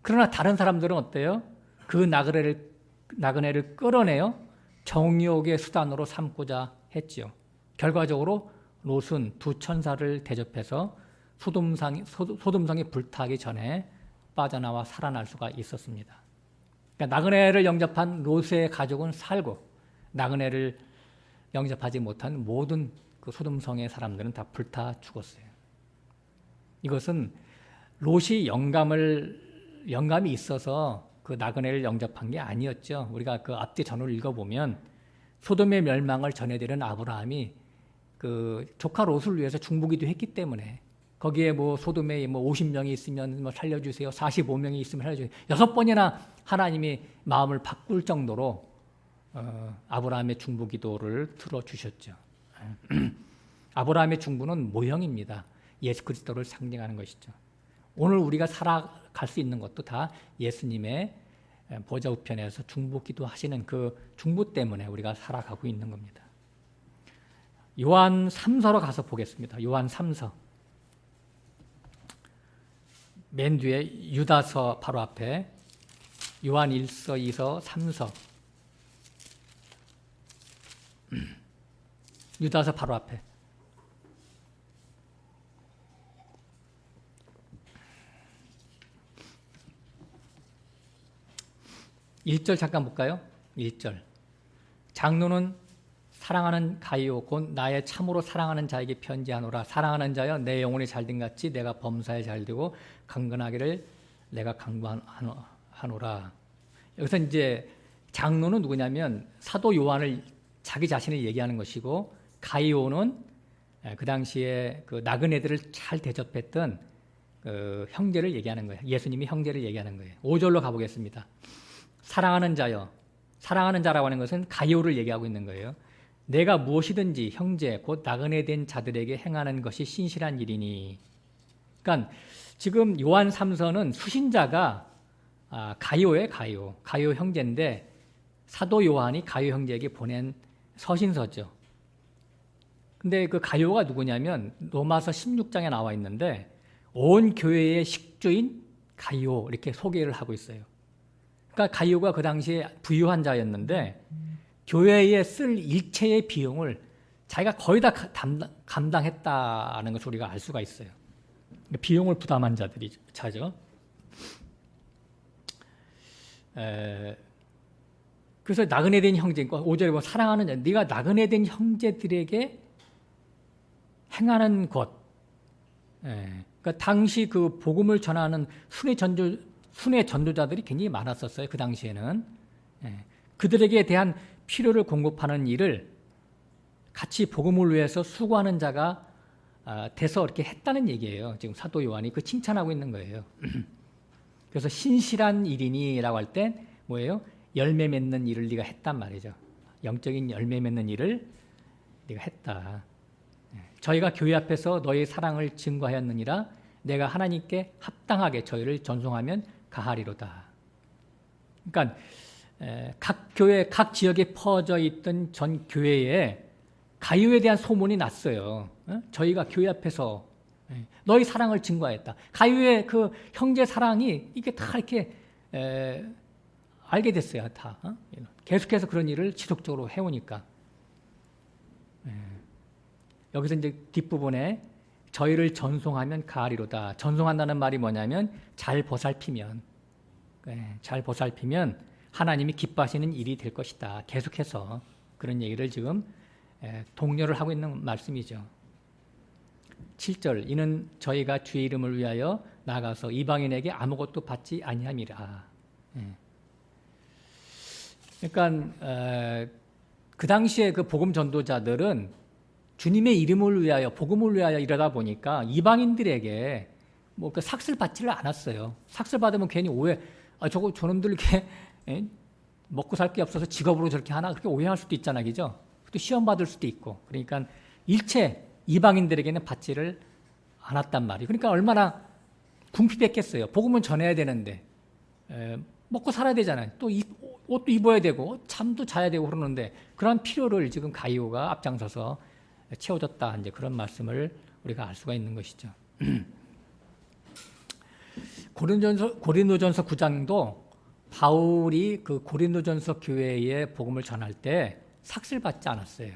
그러나 다른 사람들은 어때요? 그 나그네를 끌어내어 정욕의 수단으로 삼고자 했지요. 결과적으로 롯은 두 천사를 대접해서 소돔성이 불타기 전에 빠져나와 살아날 수가 있었습니다. 그러니까 나그네를 영접한 롯의 가족은 살고 나그네를 영접하지 못한 모든 그 소돔성의 사람들은 다 불타 죽었어요. 이것은 롯이 영감이 있어서 그 나그네를 영접한 게 아니었죠. 우리가 그 앞뒤 전후를 읽어보면 소돔의 멸망을 전해드린 아브라함이 그 조카 롯을 위해서 중보기도 했기 때문에 거기에 뭐 소돔에 뭐 50명이 있으면 뭐 살려주세요. 45명이 있으면 살려주세요. 6번이나 하나님이 마음을 바꿀 정도로 아브라함의 중보기도를 들어주셨죠. 아브라함의 중보는 모형입니다. 예수 그리스도를 상징하는 것이죠. 오늘 우리가 살아갈 수 있는 것도 다 예수님의 보좌 우편에서 중보기도 하시는 그 중보 때문에 우리가 살아가고 있는 겁니다. 요한 3서로 가서 보겠습니다. 요한 3서. 맨 뒤에 유다서 바로 앞에 요한 1서, 2서, 3서. 유다서 바로 앞에. (1절) 잠깐 볼까요? 1절. 장로는 사랑하는 가이오 곧 나의 참으로 사랑하는 자에게 편지하노라. 사랑하는 자여 내 영혼이 잘된 같이 내가 범사에 잘되고 강건하기를 내가 강구하노라. 여기서 이제 장로는 누구냐면 사도 요한을 자기 자신을 얘기하는 것이고 가이오는 그 당시에 그 나그네들을 잘 대접했던 그 형제를 얘기하는 거예요. 예수님이 형제를 얘기하는 거예요. 5절로 가보겠습니다. 사랑하는 자여. 사랑하는 자라고 하는 것은 가이오를 얘기하고 있는 거예요. 내가 무엇이든지 형제 곧 나그네 된 자들에게 행하는 것이 신실한 일이니. 그러니까 지금 요한 3서는 수신자가 가이오예요. 가이오 형제인데 사도 요한이 가이오 형제에게 보낸 서신서죠. 근데 그 가이오가 누구냐면 로마서 16장에 나와 있는데 온 교회의 식주인 가이오 이렇게 소개를 하고 있어요. 그러니까 가이오가 그 당시에 부유한 자였는데 교회에 쓸 일체의 비용을 자기가 거의 다 감당했다는 것을 우리가 알 수가 있어요. 비용을 부담한 자죠. 그래서 나그네 된 형제, 5절에 보면 사랑하는 자, 네가 나그네 된 형제들에게 행하는 것. 그러니까 당시 그 복음을 전하는 순회 전도자들이 굉장히 많았었어요. 그 당시에는. 그들에게 대한 필요를 공급하는 일을 같이 복음을 위해서 수고하는 자가 돼서 이렇게 했다는 얘기예요. 지금 사도 요한이 그 칭찬하고 있는 거예요. 그래서 신실한 일이니라고 할 때 뭐예요? 열매 맺는 일을 네가 했단 말이죠. 영적인 열매 맺는 일을 네가 했다. 저희가 교회 앞에서 너의 사랑을 증거하였느니라. 내가 하나님께 합당하게 저희를 전송하면 가하리로다. 그러니까 각 교회, 각 지역에 퍼져 있던 전 교회에 가이오에 대한 소문이 났어요. 저희가 교회 앞에서 너희 사랑을 증거하였다. 가이오의 그 형제 사랑이 이게 다 이렇게 알게 됐어요. 다 계속해서 그런 일을 지속적으로 해오니까. 여기서 이제 뒷부분에 저희를 전송하면 가하리로다. 전송한다는 말이 뭐냐면 잘 보살피면 하나님이 기뻐하시는 일이 될 것이다. 계속해서 그런 얘기를 지금 독려를 하고 있는 말씀이죠. 7절 이는 저희가 주의 이름을 위하여 나가서 이방인에게 아무것도 받지 아니함이라. 그러니까 그 당시에 그 복음 전도자들은 주님의 이름을 위하여 복음을 위하여 이러다 보니까 이방인들에게 뭐 그 삭슬 받지를 않았어요. 삭슬 받으면 괜히 오해. 저놈들 이렇게 먹고 살 게 없어서 직업으로 저렇게 하나 그렇게 오해할 수도 있잖아, 그죠? 또 시험 받을 수도 있고. 그러니까 일체 이방인들에게는 받지를 않았단 말이에요. 그러니까 얼마나 궁핍했겠어요. 복음은 전해야 되는데 먹고 살아야 되잖아요. 또 옷도 입어야 되고 잠도 자야 되고 그러는데 그런 필요를 지금 가이오가 앞장서서 채워줬다. 이제 그런 말씀을 우리가 알 수가 있는 것이죠. 고린도전서 9장도 바울이 그 고린도전서 교회에 복음을 전할 때 삭슬 받지 않았어요.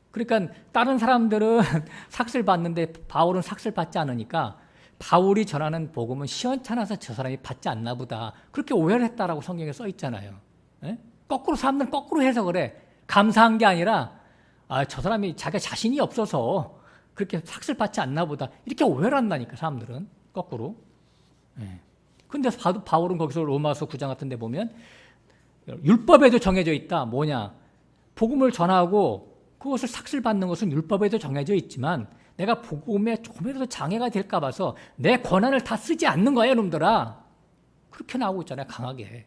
그러니까 다른 사람들은 삭슬 받는데 바울은 삭슬 받지 않으니까 바울이 전하는 복음은 시원찮아서 저 사람이 받지 않나 보다. 그렇게 오해를 했다라고 성경에 써 있잖아요. 예? 거꾸로 사람들은 거꾸로 해석을 해. 감사한 게 아니라 저 사람이 자기가 자신이 없어서 그렇게 삭슬 받지 않나 보다. 이렇게 오해를 한다니까 사람들은 거꾸로. 그런데 바울은 거기서 로마서 9장 같은 데 보면 율법에도 정해져 있다. 뭐냐? 복음을 전하고 그것을 삭슬 받는 것은 율법에도 정해져 있지만 내가 복음에 조금이라도 장애가 될까 봐서 내 권한을 다 쓰지 않는 거예요, 놈들아. 그렇게 나오고 있잖아요, 강하게.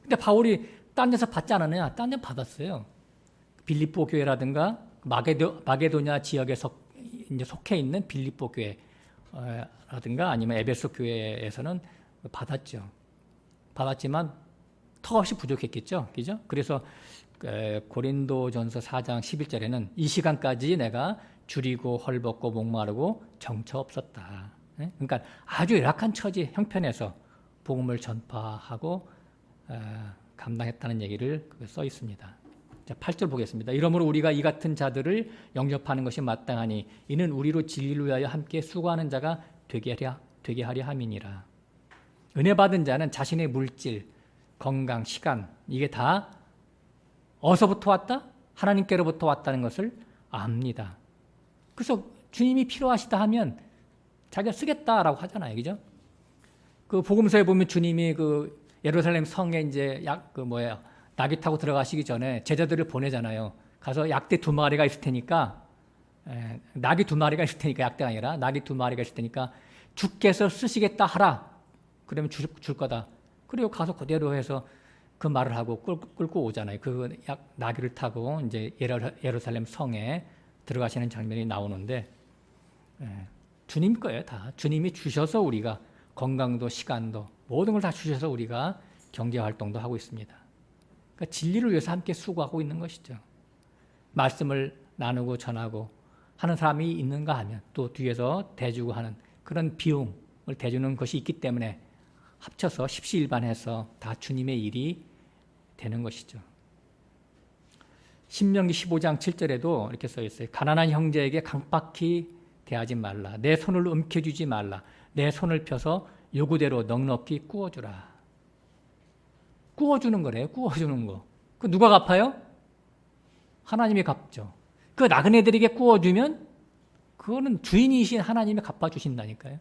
근데 바울이 딴 데서 받지 않았느냐? 딴 데 받았어요. 빌립보 교회라든가 마게도냐 지역에 이제 속해 있는 빌립보 교회라든가 아니면 에베소 교회에서는 받았죠. 받았지만 턱없이 부족했겠죠. 그죠? 그래서 고린도전서 4장 11절에는 이 시간까지 내가 줄이고 헐벗고 목마르고 정처 없었다. 그러니까 아주 열악한 처지 형편에서 복음을 전파하고 감당했다는 얘기를 써 있습니다. 자, 8절 보겠습니다. 이러므로 우리가 이 같은 자들을 영접하는 것이 마땅하니 이는 우리로 진리를 위하여 함께 수고하는 자가 되게 하려 함이니라. 은혜 받은 자는 자신의 물질, 건강, 시간 이게 다 어디서부터 왔다? 하나님께로부터 왔다는 것을 압니다. 그래서 주님이 필요하시다 하면 자기가 쓰겠다라고 하잖아요. 그죠? 그 복음서에 보면 주님이 그 예루살렘 성에 이제 나귀 타고 들어가시기 전에 제자들을 보내잖아요. 가서 약대 2마리가 있을 테니까 나귀 2마리가 있을 테니까 약대가 아니라 나귀 2마리가 있을 테니까 주께서 쓰시겠다 하라. 그러면 줄 거다. 그리고 가서 그대로 해서 그 말을 하고 끌고 오잖아요. 그 나귀를 타고 이제 예루살렘 성에 들어가시는 장면이 나오는데 주님 거예요, 다. 주님이 주셔서 우리가 건강도 시간도 모든 걸 다 주셔서 우리가 경제 활동도 하고 있습니다. 그러니까 진리를 위해서 함께 수고하고 있는 것이죠. 말씀을 나누고 전하고 하는 사람이 있는가 하면 또 뒤에서 대주고 하는 그런 비용을 대주는 것이 있기 때문에 합쳐서 십시일반해서 다 주님의 일이 되는 것이죠. 신명기 15장 7절에도 이렇게 써 있어요. 가난한 형제에게 강박히 대하지 말라. 내 손을 움켜쥐지 말라. 내 손을 펴서 요구대로 넉넉히 구워주라. 구워주는 거래요. 구워주는 거. 그 누가 갚아요? 하나님이 갚죠. 그 나그네들에게 구워주면 그거는 주인이신 하나님이 갚아주신다니까요.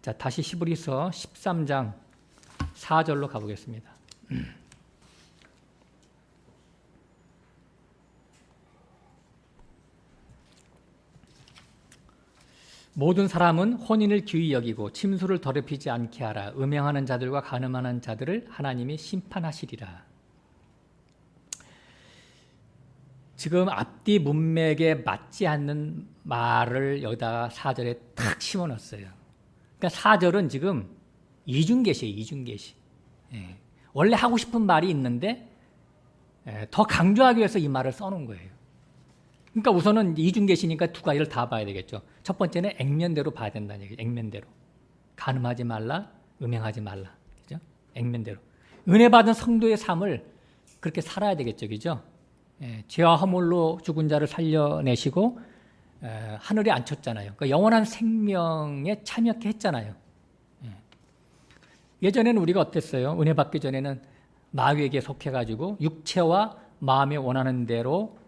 자, 다시 히브리서 13장 4절로 가보겠습니다. 모든 사람은 혼인을 귀히 여기고 침수를 더럽히지 않게 하라. 음행하는 자들과 간음하는 자들을 하나님이 심판하시리라. 지금 앞뒤 문맥에 맞지 않는 말을 여기다가 4절에 탁 심어놨어요. 그러니까 4절은 지금 이중계시예요. 이중계시. 원래 하고 싶은 말이 있는데 더 강조하기 위해서 이 말을 써놓은 거예요. 그러니까 우선은 이중계시니까 두 가지를 다 봐야 되겠죠. 첫 번째는 액면대로 봐야 된다는 얘기죠. 액면대로. 간음하지 말라, 음행하지 말라. 그죠? 액면대로. 은혜 받은 성도의 삶을 그렇게 살아야 되겠죠. 그죠? 죄와 허물로 죽은 자를 살려내시고 하늘에 앉혔잖아요. 그러니까 영원한 생명에 참여케 했잖아요. 예전에는 우리가 어땠어요? 은혜 받기 전에는 마귀에게 속해가지고 육체와 마음이 원하는 대로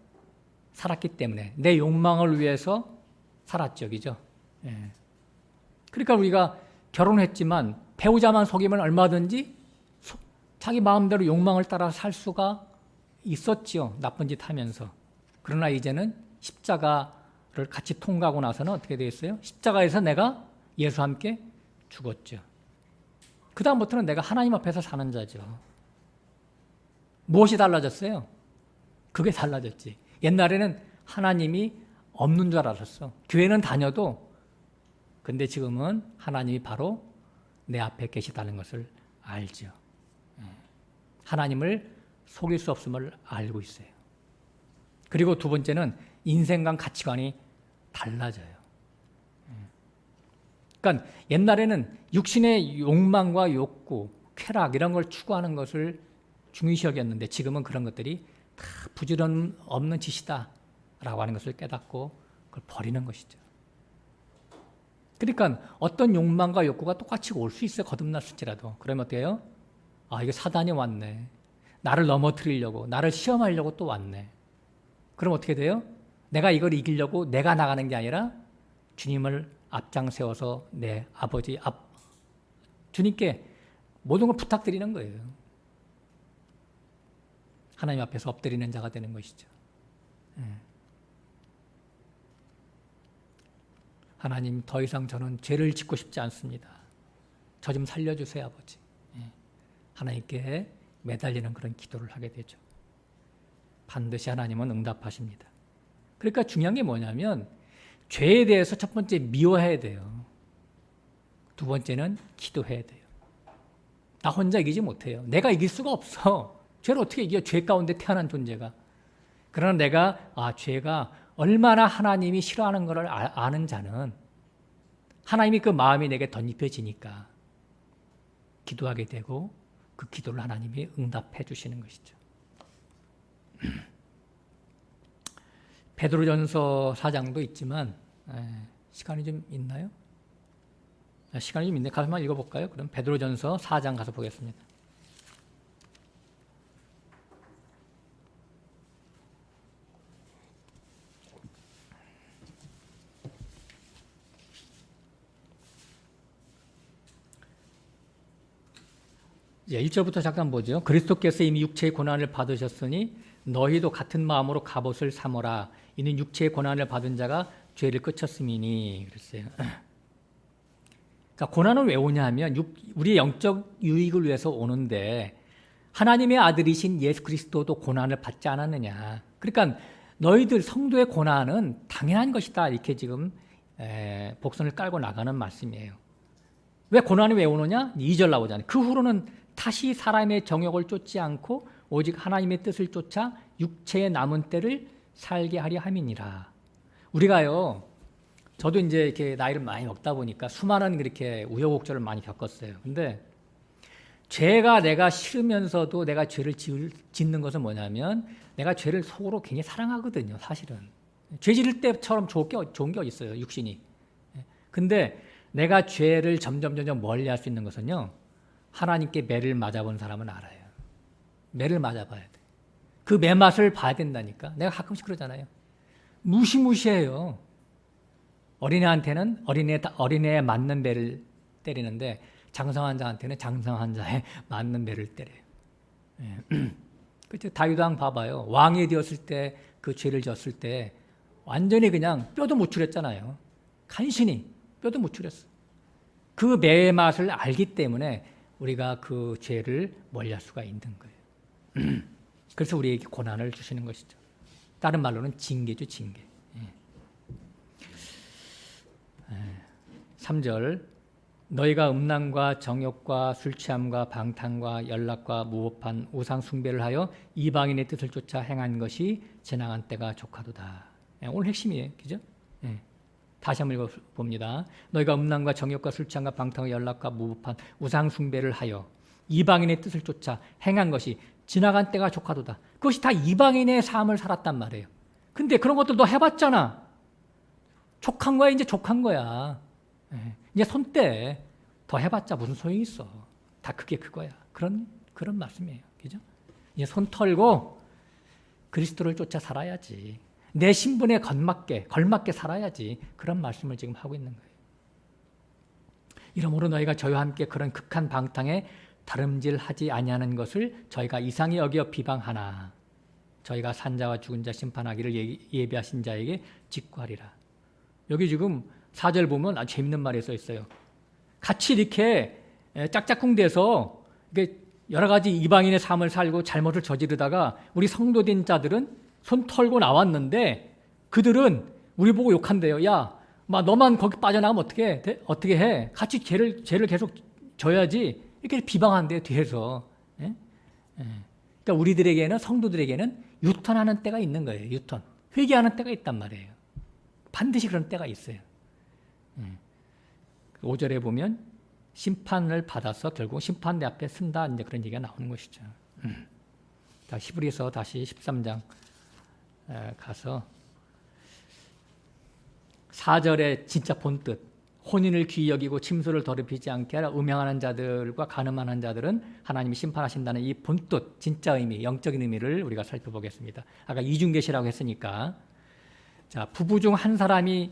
살았기 때문에 내 욕망을 위해서 살았죠. 그죠? 그러니까 우리가 결혼했지만 배우자만 속이면 얼마든지 자기 마음대로 욕망을 따라 살 수가 있었지요. 나쁜 짓 하면서. 그러나 이제는 십자가를 같이 통과하고 나서는 어떻게 되었어요? 십자가에서 내가 예수와 함께 죽었죠. 그 다음부터는 내가 하나님 앞에서 사는 자죠. 무엇이 달라졌어요? 그게 달라졌지. 옛날에는 하나님이 없는 줄 알았어. 교회는 다녀도 근데 지금은 하나님이 바로 내 앞에 계시다는 것을 알죠. 하나님을 속일 수 없음을 알고 있어요. 그리고 두 번째는 인생관 가치관이 달라져요. 그러니까 옛날에는 육신의 욕망과 욕구, 쾌락 이런 걸 추구하는 것을 중요시 여겼는데 지금은 그런 것들이 다 부질은 없는 짓이다라고 하는 것을 깨닫고 그걸 버리는 것이죠. 그러니까 어떤 욕망과 욕구가 똑같이 올 수 있어요. 거듭났을지라도. 그러면 어떻게 해요? 아, 이게 사단이 왔네. 나를 넘어뜨리려고, 나를 시험하려고 또 왔네. 그럼 어떻게 돼요? 내가 이걸 이기려고 내가 나가는 게 아니라 주님을 앞장 세워서 내 아버지 주님께 모든 걸 부탁드리는 거예요. 하나님 앞에서 엎드리는 자가 되는 것이죠. 하나님, 더 이상 저는 죄를 짓고 싶지 않습니다. 저 좀 살려주세요, 아버지. 하나님께 매달리는 그런 기도를 하게 되죠. 반드시 하나님은 응답하십니다. 그러니까 중요한 게 뭐냐면 죄에 대해서 첫 번째 미워해야 돼요. 두 번째는 기도해야 돼요. 나 혼자 이기지 못해요. 내가 이길 수가 없어. 죄를 어떻게 이겨? 죄 가운데 태어난 존재가. 그러나 내가 죄가 얼마나 하나님이 싫어하는 것을 아는 자는 하나님이 그 마음이 내게 덧입혀지니까 기도하게 되고 그 기도를 하나님이 응답해 주시는 것이죠. 베드로전서 4장도 있지만 시간이 좀 있나요? 시간이 좀 있네. 가서 한번 읽어볼까요? 그럼 베드로전서 4장 가서 보겠습니다. 이제 1절부터 잠깐 보죠. 그리스도께서 이미 육체의 고난을 받으셨으니 너희도 같은 마음으로 갑옷을 삼어라. 이는 육체의 고난을 받은 자가 죄를 끝쳤음이니. 그랬어요. 그러니까 고난은 왜 오냐 하면 우리의 영적 유익을 위해서 오는데 하나님의 아들이신 예수 그리스도도 고난을 받지 않았느냐. 그러니까 너희들 성도의 고난은 당연한 것이다. 이렇게 지금 복선을 깔고 나가는 말씀이에요. 왜 고난이 왜 오느냐? 2절 나오잖아요. 그 후로는 다시 사람의 정욕을 쫓지 않고 오직 하나님의 뜻을 쫓아 육체의 남은 때를 살게 하려 함이니라. 우리가요, 저도 이제 이렇게 나이를 많이 먹다 보니까 수많은 그렇게 우여곡절을 많이 겪었어요. 근데 죄가 내가 싫으면서도 내가 죄를 짓는 것은 뭐냐면 내가 죄를 속으로 굉장히 사랑하거든요, 사실은. 죄 지을 때처럼 좋은 게 어디 있어요, 육신이. 근데 내가 죄를 점점 멀리 할 수 있는 것은요, 하나님께 매를 맞아본 사람은 알아요. 매를 맞아봐야 돼. 그 매맛을 봐야 된다니까. 내가 가끔씩 그러잖아요. 무시무시해요. 어린애한테는 어린애에 맞는 매를 때리는데 장성한 자한테는 장성한 자에 맞는 매를 때려요. 그렇죠. 다윗 왕 봐봐요. 왕이 되었을 때 그 죄를 졌을 때 완전히 그냥 뼈도 못 추렸잖아요. 간신히 뼈도 못 추렸어. 그 매의 맛을 알기 때문에 우리가 그 죄를 멀리할 수가 있는 거예요. 그래서 우리에게 고난을 주시는 것이죠. 다른 말로는 징계죠, 징계. 3절 너희가 음란과 정욕과 술취함과 방탕과 연락과 무법한 우상 숭배를 하여 이방인의 뜻을 쫓아 행한 것이 지나간 때가 족하도다. 오늘 핵심이에요. 그죠? 다시 한번 읽어봅니다. 너희가 음란과 정욕과 술취함과 방탕과 연락과 무법한 우상 숭배를 하여 이방인의 뜻을 쫓아 행한 것이 지나간 때가 족하도다. 그것이 다 이방인의 삶을 살았단 말이에요. 근데 그런 것들 너 해봤잖아. 족한 거야, 이제 족한 거야. 이제 손 떼. 더 해봤자 무슨 소용이 있어. 다 그게 그거야. 그런 말씀이에요. 그죠? 이제 손 털고 그리스도를 쫓아 살아야지. 내 신분에 걸맞게 살아야지. 그런 말씀을 지금 하고 있는 거예요. 이러므로 너희가 저희와 함께 그런 극한 방탕에 다름질하지 아니하는 것을 저희가 이상히 여겨 비방하나 저희가 산자와 죽은 자 심판하기를 예비하신 자에게 직구하리라. 여기 지금 4절 보면 아주 재밌는 말이 써 있어요. 같이 이렇게 짝짝꿍돼서 여러 가지 이방인의 삶을 살고 잘못을 저지르다가 우리 성도된 자들은 손 털고 나왔는데 그들은 우리 보고 욕한대요. 야, 너만 거기 빠져나가면 어떻게 해? 같이 죄를 계속 져야지. 이렇게 비방한대요, 뒤에서. 그러니까 우리들에게는, 성도들에게는 유턴하는 때가 있는 거예요. 유턴. 회개하는 때가 있단 말이에요. 반드시 그런 때가 있어요. 5절에 보면 심판을 받아서 결국 심판대 앞에 쓴다, 이제 그런 얘기가 나오는 것이죠. 자, 히브리서 다시 13장 가서 4절에 진짜 본뜻, 혼인을 귀히 여기고 침소를 더럽히지 않게 하라 음행하는 자들과 간음하는 자들은 하나님이 심판하신다는 이 본뜻, 진짜 의미, 영적인 의미를 우리가 살펴보겠습니다. 아까 이중계시라고 했으니까, 자, 부부 중 한 사람이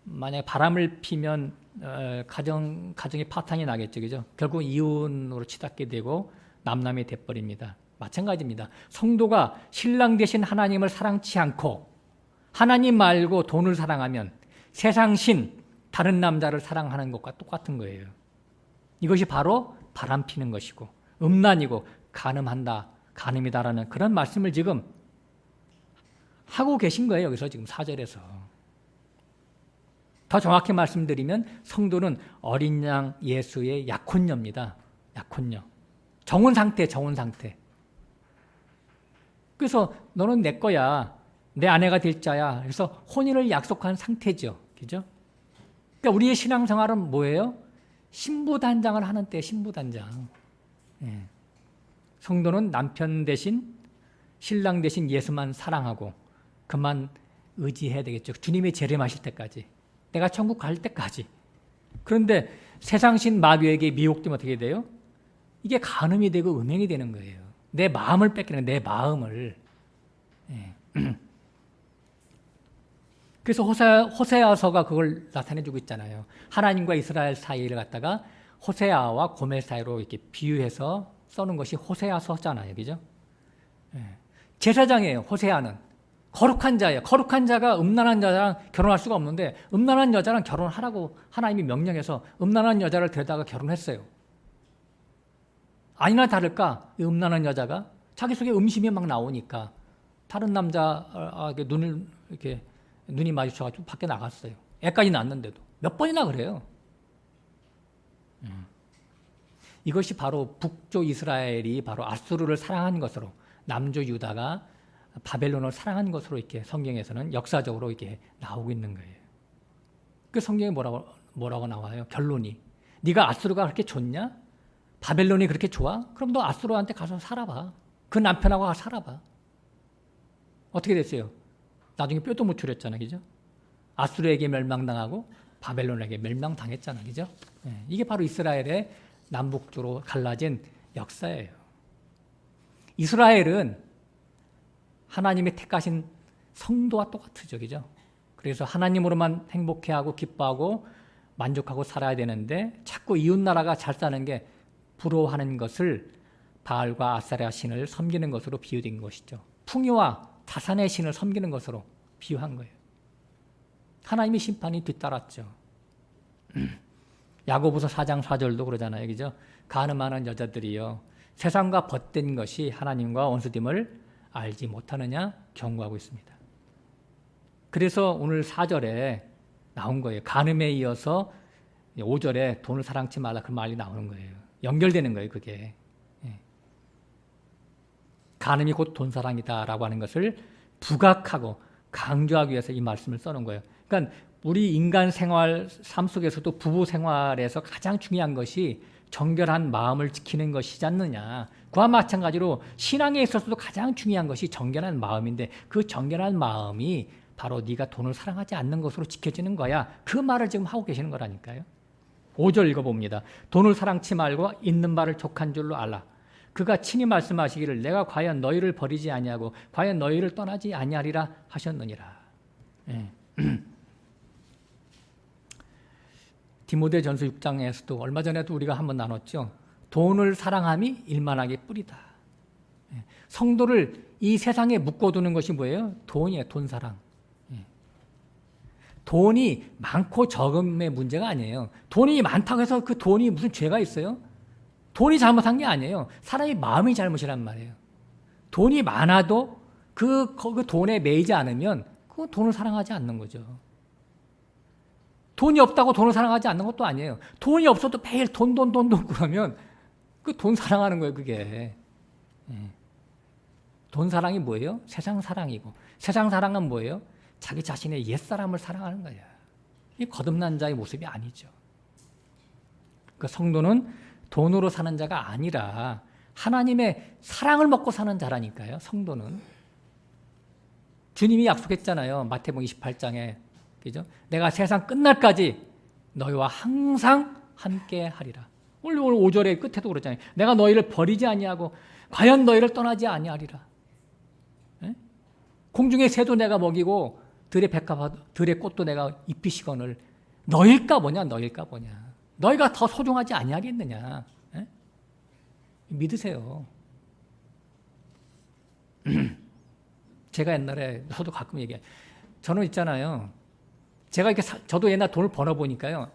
만약에 바람을 피면 가정이 파탄이 나겠죠, 그죠? 결국 이혼으로 치닫게 되고 남남이 돼버립니다. 마찬가지입니다. 성도가 신랑 되신 하나님을 사랑치 않고 하나님 말고 돈을 사랑하면 세상신 다른 남자를 사랑하는 것과 똑같은 거예요. 이것이 바로 바람 피는 것이고 음란이고 간음한다, 간음이다라는 그런 말씀을 지금 하고 계신 거예요. 여기서 지금 4절에서. 더 정확히 말씀드리면 성도는 어린 양 예수의 약혼녀입니다. 약혼녀. 정혼 상태. 그래서 너는 내 거야. 내 아내가 될 자야. 그래서 혼인을 약속한 상태죠. 그죠? 그러니까 우리의 신앙생활은 뭐예요? 신부단장을 하는 때 신부단장. 예. 성도는 남편 대신 신랑 대신 예수만 사랑하고 그만 의지해야 되겠죠. 주님이 재림하실 때까지. 내가 천국 갈 때까지. 그런데 세상신 마귀에게 미혹되면 어떻게 돼요? 이게 간음이 되고 음행이 되는 거예요. 내 마음을 뺏기는 거예요. 내 마음을. 예. 그래서 호세아서가 그걸 나타내주고 있잖아요. 하나님과 이스라엘 사이를 갖다가 호세아와 고멜 사이로 이렇게 비유해서 써는 것이 호세아서잖아요. 그죠? 예. 제사장이에요. 호세아는. 거룩한 자예요. 거룩한 자가 음란한 여자랑 결혼할 수가 없는데 음란한 여자랑 결혼하라고 하나님이 명령해서 음란한 여자를 데려다가 결혼했어요. 아니나 다를까? 이 음란한 여자가 자기 속에 음심이 막 나오니까 다른 남자에게 눈이 마주쳐가지고 밖에 나갔어요. 애까지 낳았는데도. 몇 번이나 그래요. 이것이 바로 북조 이스라엘이 바로 아수르를 사랑한 것으로 남조 유다가 바벨론을 사랑한 것으로 이렇게 성경에서는 역사적으로 이렇게 나오고 있는 거예요. 그 성경에 뭐라고 나와요? 결론이. 네가 아수르가 그렇게 좋냐? 바벨론이 그렇게 좋아? 그럼 너 아수르한테 가서 살아봐. 그 남편하고 가서 살아봐. 어떻게 됐어요? 나중에 뼈도 못 추렸잖아, 그죠? 아수르에게 멸망당하고 바벨론에게 멸망당했잖아, 그죠? 네, 이게 바로 이스라엘의 남북조로 갈라진 역사예요. 이스라엘은 하나님의 택하신 성도와 똑같죠, 그죠? 그래서 하나님으로만 행복해하고 기뻐하고 만족하고 살아야 되는데 자꾸 이웃나라가 잘 사는 게 부러워하는 것을 바알과 아세라 신을 섬기는 것으로 비유된 것이죠. 풍요와 자산의 신을 섬기는 것으로 비유한 거예요. 하나님의 심판이 뒤따랐죠. 야고보서 4장 4절도 그러잖아요. 그죠? 간음하는 여자들이요. 세상과 벗된 것이 하나님과 원수됨을 알지 못하느냐 경고하고 있습니다. 그래서 오늘 4절에 나온 거예요. 간음에 이어서 5절에 돈을 사랑치 말라 그 말이 나오는 거예요. 연결되는 거예요. 그게. 간음이 곧 돈사랑이다라고 하는 것을 부각하고 강조하기 위해서 이 말씀을 써놓은 거예요. 그러니까 우리 인간 생활, 삶 속에서도 부부 생활에서 가장 중요한 것이 정결한 마음을 지키는 것이지 않느냐. 그와 마찬가지로 신앙에 있어서도 가장 중요한 것이 정결한 마음인데 그 정결한 마음이 바로 네가 돈을 사랑하지 않는 것으로 지켜지는 거야. 그 말을 지금 하고 계시는 거라니까요. 5절 읽어봅니다. 돈을 사랑치 말고 있는 바를 족한 줄로 알라. 그가 친히 말씀하시기를 내가 과연 너희를 버리지 아니하고 과연 너희를 떠나지 아니하리라 하셨느니라. 예. 디모데전서 6장에서도 얼마 전에도 우리가 한번 나눴죠. 돈을 사랑함이 일만하게 뿌리다. 예. 성도를 이 세상에 묶어두는 것이 뭐예요? 돈이에요. 돈 사랑. 예. 돈이 많고 적음의 문제가 아니에요. 돈이 많다고 해서 그 돈이 무슨 죄가 있어요? 돈이 잘못한 게 아니에요. 사람이 마음이 잘못이란 말이에요. 돈이 많아도 그 돈에 매이지 않으면 그 돈을 사랑하지 않는 거죠. 돈이 없다고 돈을 사랑하지 않는 것도 아니에요. 돈이 없어도 매일 돈 그러면 그 돈 사랑하는 거예요, 그게. 돈 사랑이 뭐예요? 세상 사랑이고. 세상 사랑은 뭐예요? 자기 자신의 옛사람을 사랑하는 거예요. 이 거듭난 자의 모습이 아니죠. 그 성도는 돈으로 사는 자가 아니라 하나님의 사랑을 먹고 사는 자라니까요. 성도는. 주님이 약속했잖아요. 마태복음 28장에. 그죠? 내가 세상 끝날까지 너희와 항상 함께 하리라. 오늘 5절의 끝에도 그러잖아요. 내가 너희를 버리지 아니하고 과연 너희를 떠나지 아니하리라. 에? 공중의 새도 내가 먹이고 들의 꽃도 내가 입히시거늘 너일까 보냐 너일까 보냐. 너희가 더 소중하지 아니하겠느냐. 에? 믿으세요. 제가 옛날에 저도 가끔 얘기해요. 저는 있잖아요. 제가 이렇게 저도 옛날 돈을 벌어보니까요.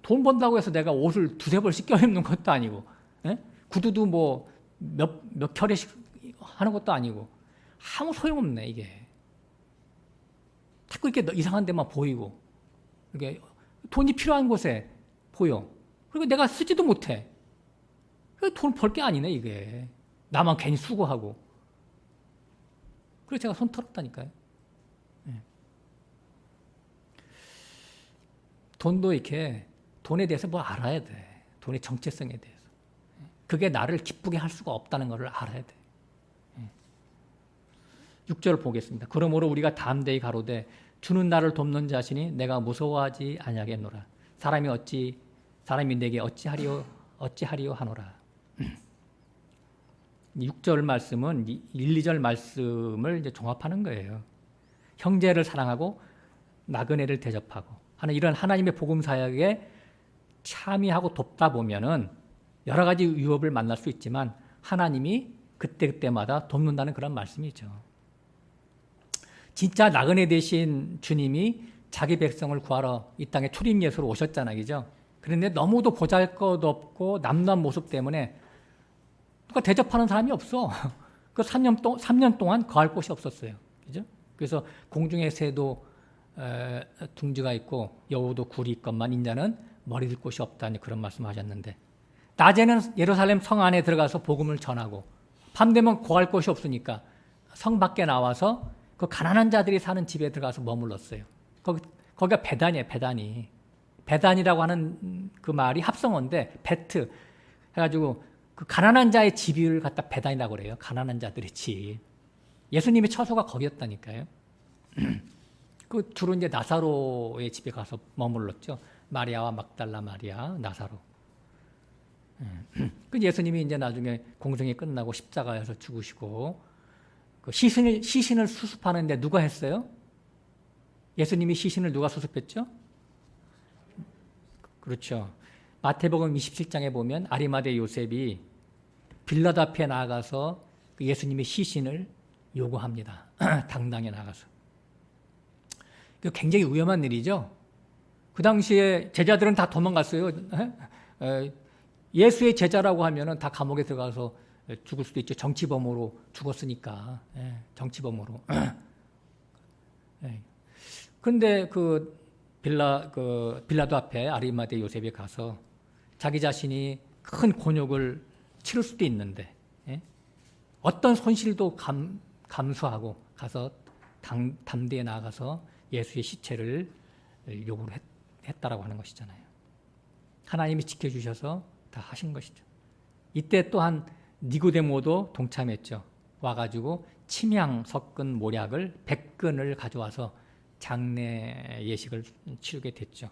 돈 번다고 해서 내가 옷을 두세 벌씩 껴입는 것도 아니고, 에? 구두도 뭐 몇 켤레씩 하는 것도 아니고, 아무 소용없네, 이게. 자꾸 이렇게 이상한 데만 보이고, 이게 돈이 필요한 곳에 보여. 그리고 내가 쓰지도 못해. 돈 벌 게 아니네, 이게. 나만 괜히 수고하고. 그래서 제가 손 털었다니까요. 돈도 이렇게 돈에 대해서 뭐 알아야 돼. 돈의 정체성에 대해서. 그게 나를 기쁘게 할 수가 없다는 것을 알아야 돼. 6절 보겠습니다. 그러므로 우리가 담대히 가로되 주는 나를 돕는 자신이 내가 무서워하지 아니하겠노라. 사람이 내게 어찌하리요 하노라. 6절 말씀은 1, 2절 말씀을 이제 종합하는 거예요. 형제를 사랑하고 나그네를 대접하고 하는 이런 하나님의 복음 사역에 참여하고 돕다 보면은 여러 가지 위협을 만날 수 있지만 하나님이 그때그때마다 돕는다는 그런 말씀이죠. 진짜 나그네 되신 주님이 자기 백성을 구하러 이 땅에 초림 예수로 오셨잖아요. 그죠? 그런데 너무도 보잘것없고 남루한 모습 때문에 누가 대접하는 사람이 없어. 그 3년 동안 거할 곳이 없었어요. 그죠? 그래서 공중의 새도 둥지가 있고 여우도 굴이 있건만 인자는 머리 들 곳이 없다. 그런 말씀하셨는데 낮에는 예루살렘 성 안에 들어가서 복음을 전하고 밤 되면 거할 곳이 없으니까 성 밖에 나와서 그 가난한 자들이 사는 집에 들어가서 머물렀어요. 거기가 베단이에요. 베단이라고 하는 그 말이 합성어인데 베트 해가지고 그 가난한 자의 집을 갖다 베단이라고 그래요. 가난한 자들의 집. 예수님의 처소가 거기였다니까요. 그 주로 이제 나사로의 집에 가서 머물렀죠. 마리아와 막달라 마리아, 나사로. 그 예수님이 이제 나중에 공생이 끝나고 십자가에서 죽으시고 그 시신을 수습하는데 누가 했어요? 예수님이 시신을 누가 수습했죠? 그렇죠. 마태복음 27장에 보면 아리마대 요셉이 빌라도 앞에 나가서 그 예수님의 시신을 요구합니다. 당당히 나가서. 굉장히 위험한 일이죠. 그 당시에 제자들은 다 도망갔어요. 예수의 제자라고 하면은 다 감옥에 들어가서 죽을 수도 있죠. 정치범으로 죽었으니까. 정치범으로. 그런데 빌라도 앞에 아리마대 요셉이 가서 자기 자신이 큰 곤욕을 치를 수도 있는데 어떤 손실도 감수하고 가서 담대에 나가서 예수의 시체를 요구를 했다라고 하는 것이잖아요. 하나님이 지켜주셔서 다 하신 것이죠. 이때 또한 니고데모도 동참했죠. 와가지고 침향 섞은 모략을 100근을 가져와서 장례 예식을 치르게 됐죠.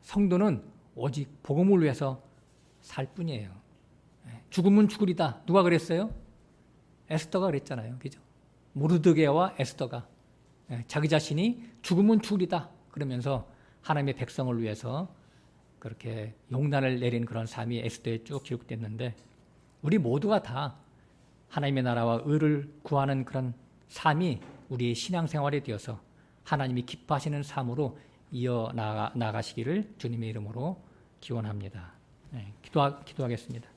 성도는 오직 복음을 위해서 살 뿐이에요. 죽으면 죽으리다. 누가 그랬어요? 에스더가 그랬잖아요. 그죠? 모르드게와 에스더가 자기 자신이 죽으면 죽으리다. 그러면서 하나님의 백성을 위해서 그렇게 용단을 내린 그런 삶이 에스더에 쭉 기록됐는데 우리 모두가 다 하나님의 나라와 의를 구하는 그런 삶이 우리의 신앙생활이 되어서 하나님이 기뻐하시는 삶으로 이어나가시기를 주님의 이름으로 기원합니다. 기도하겠습니다.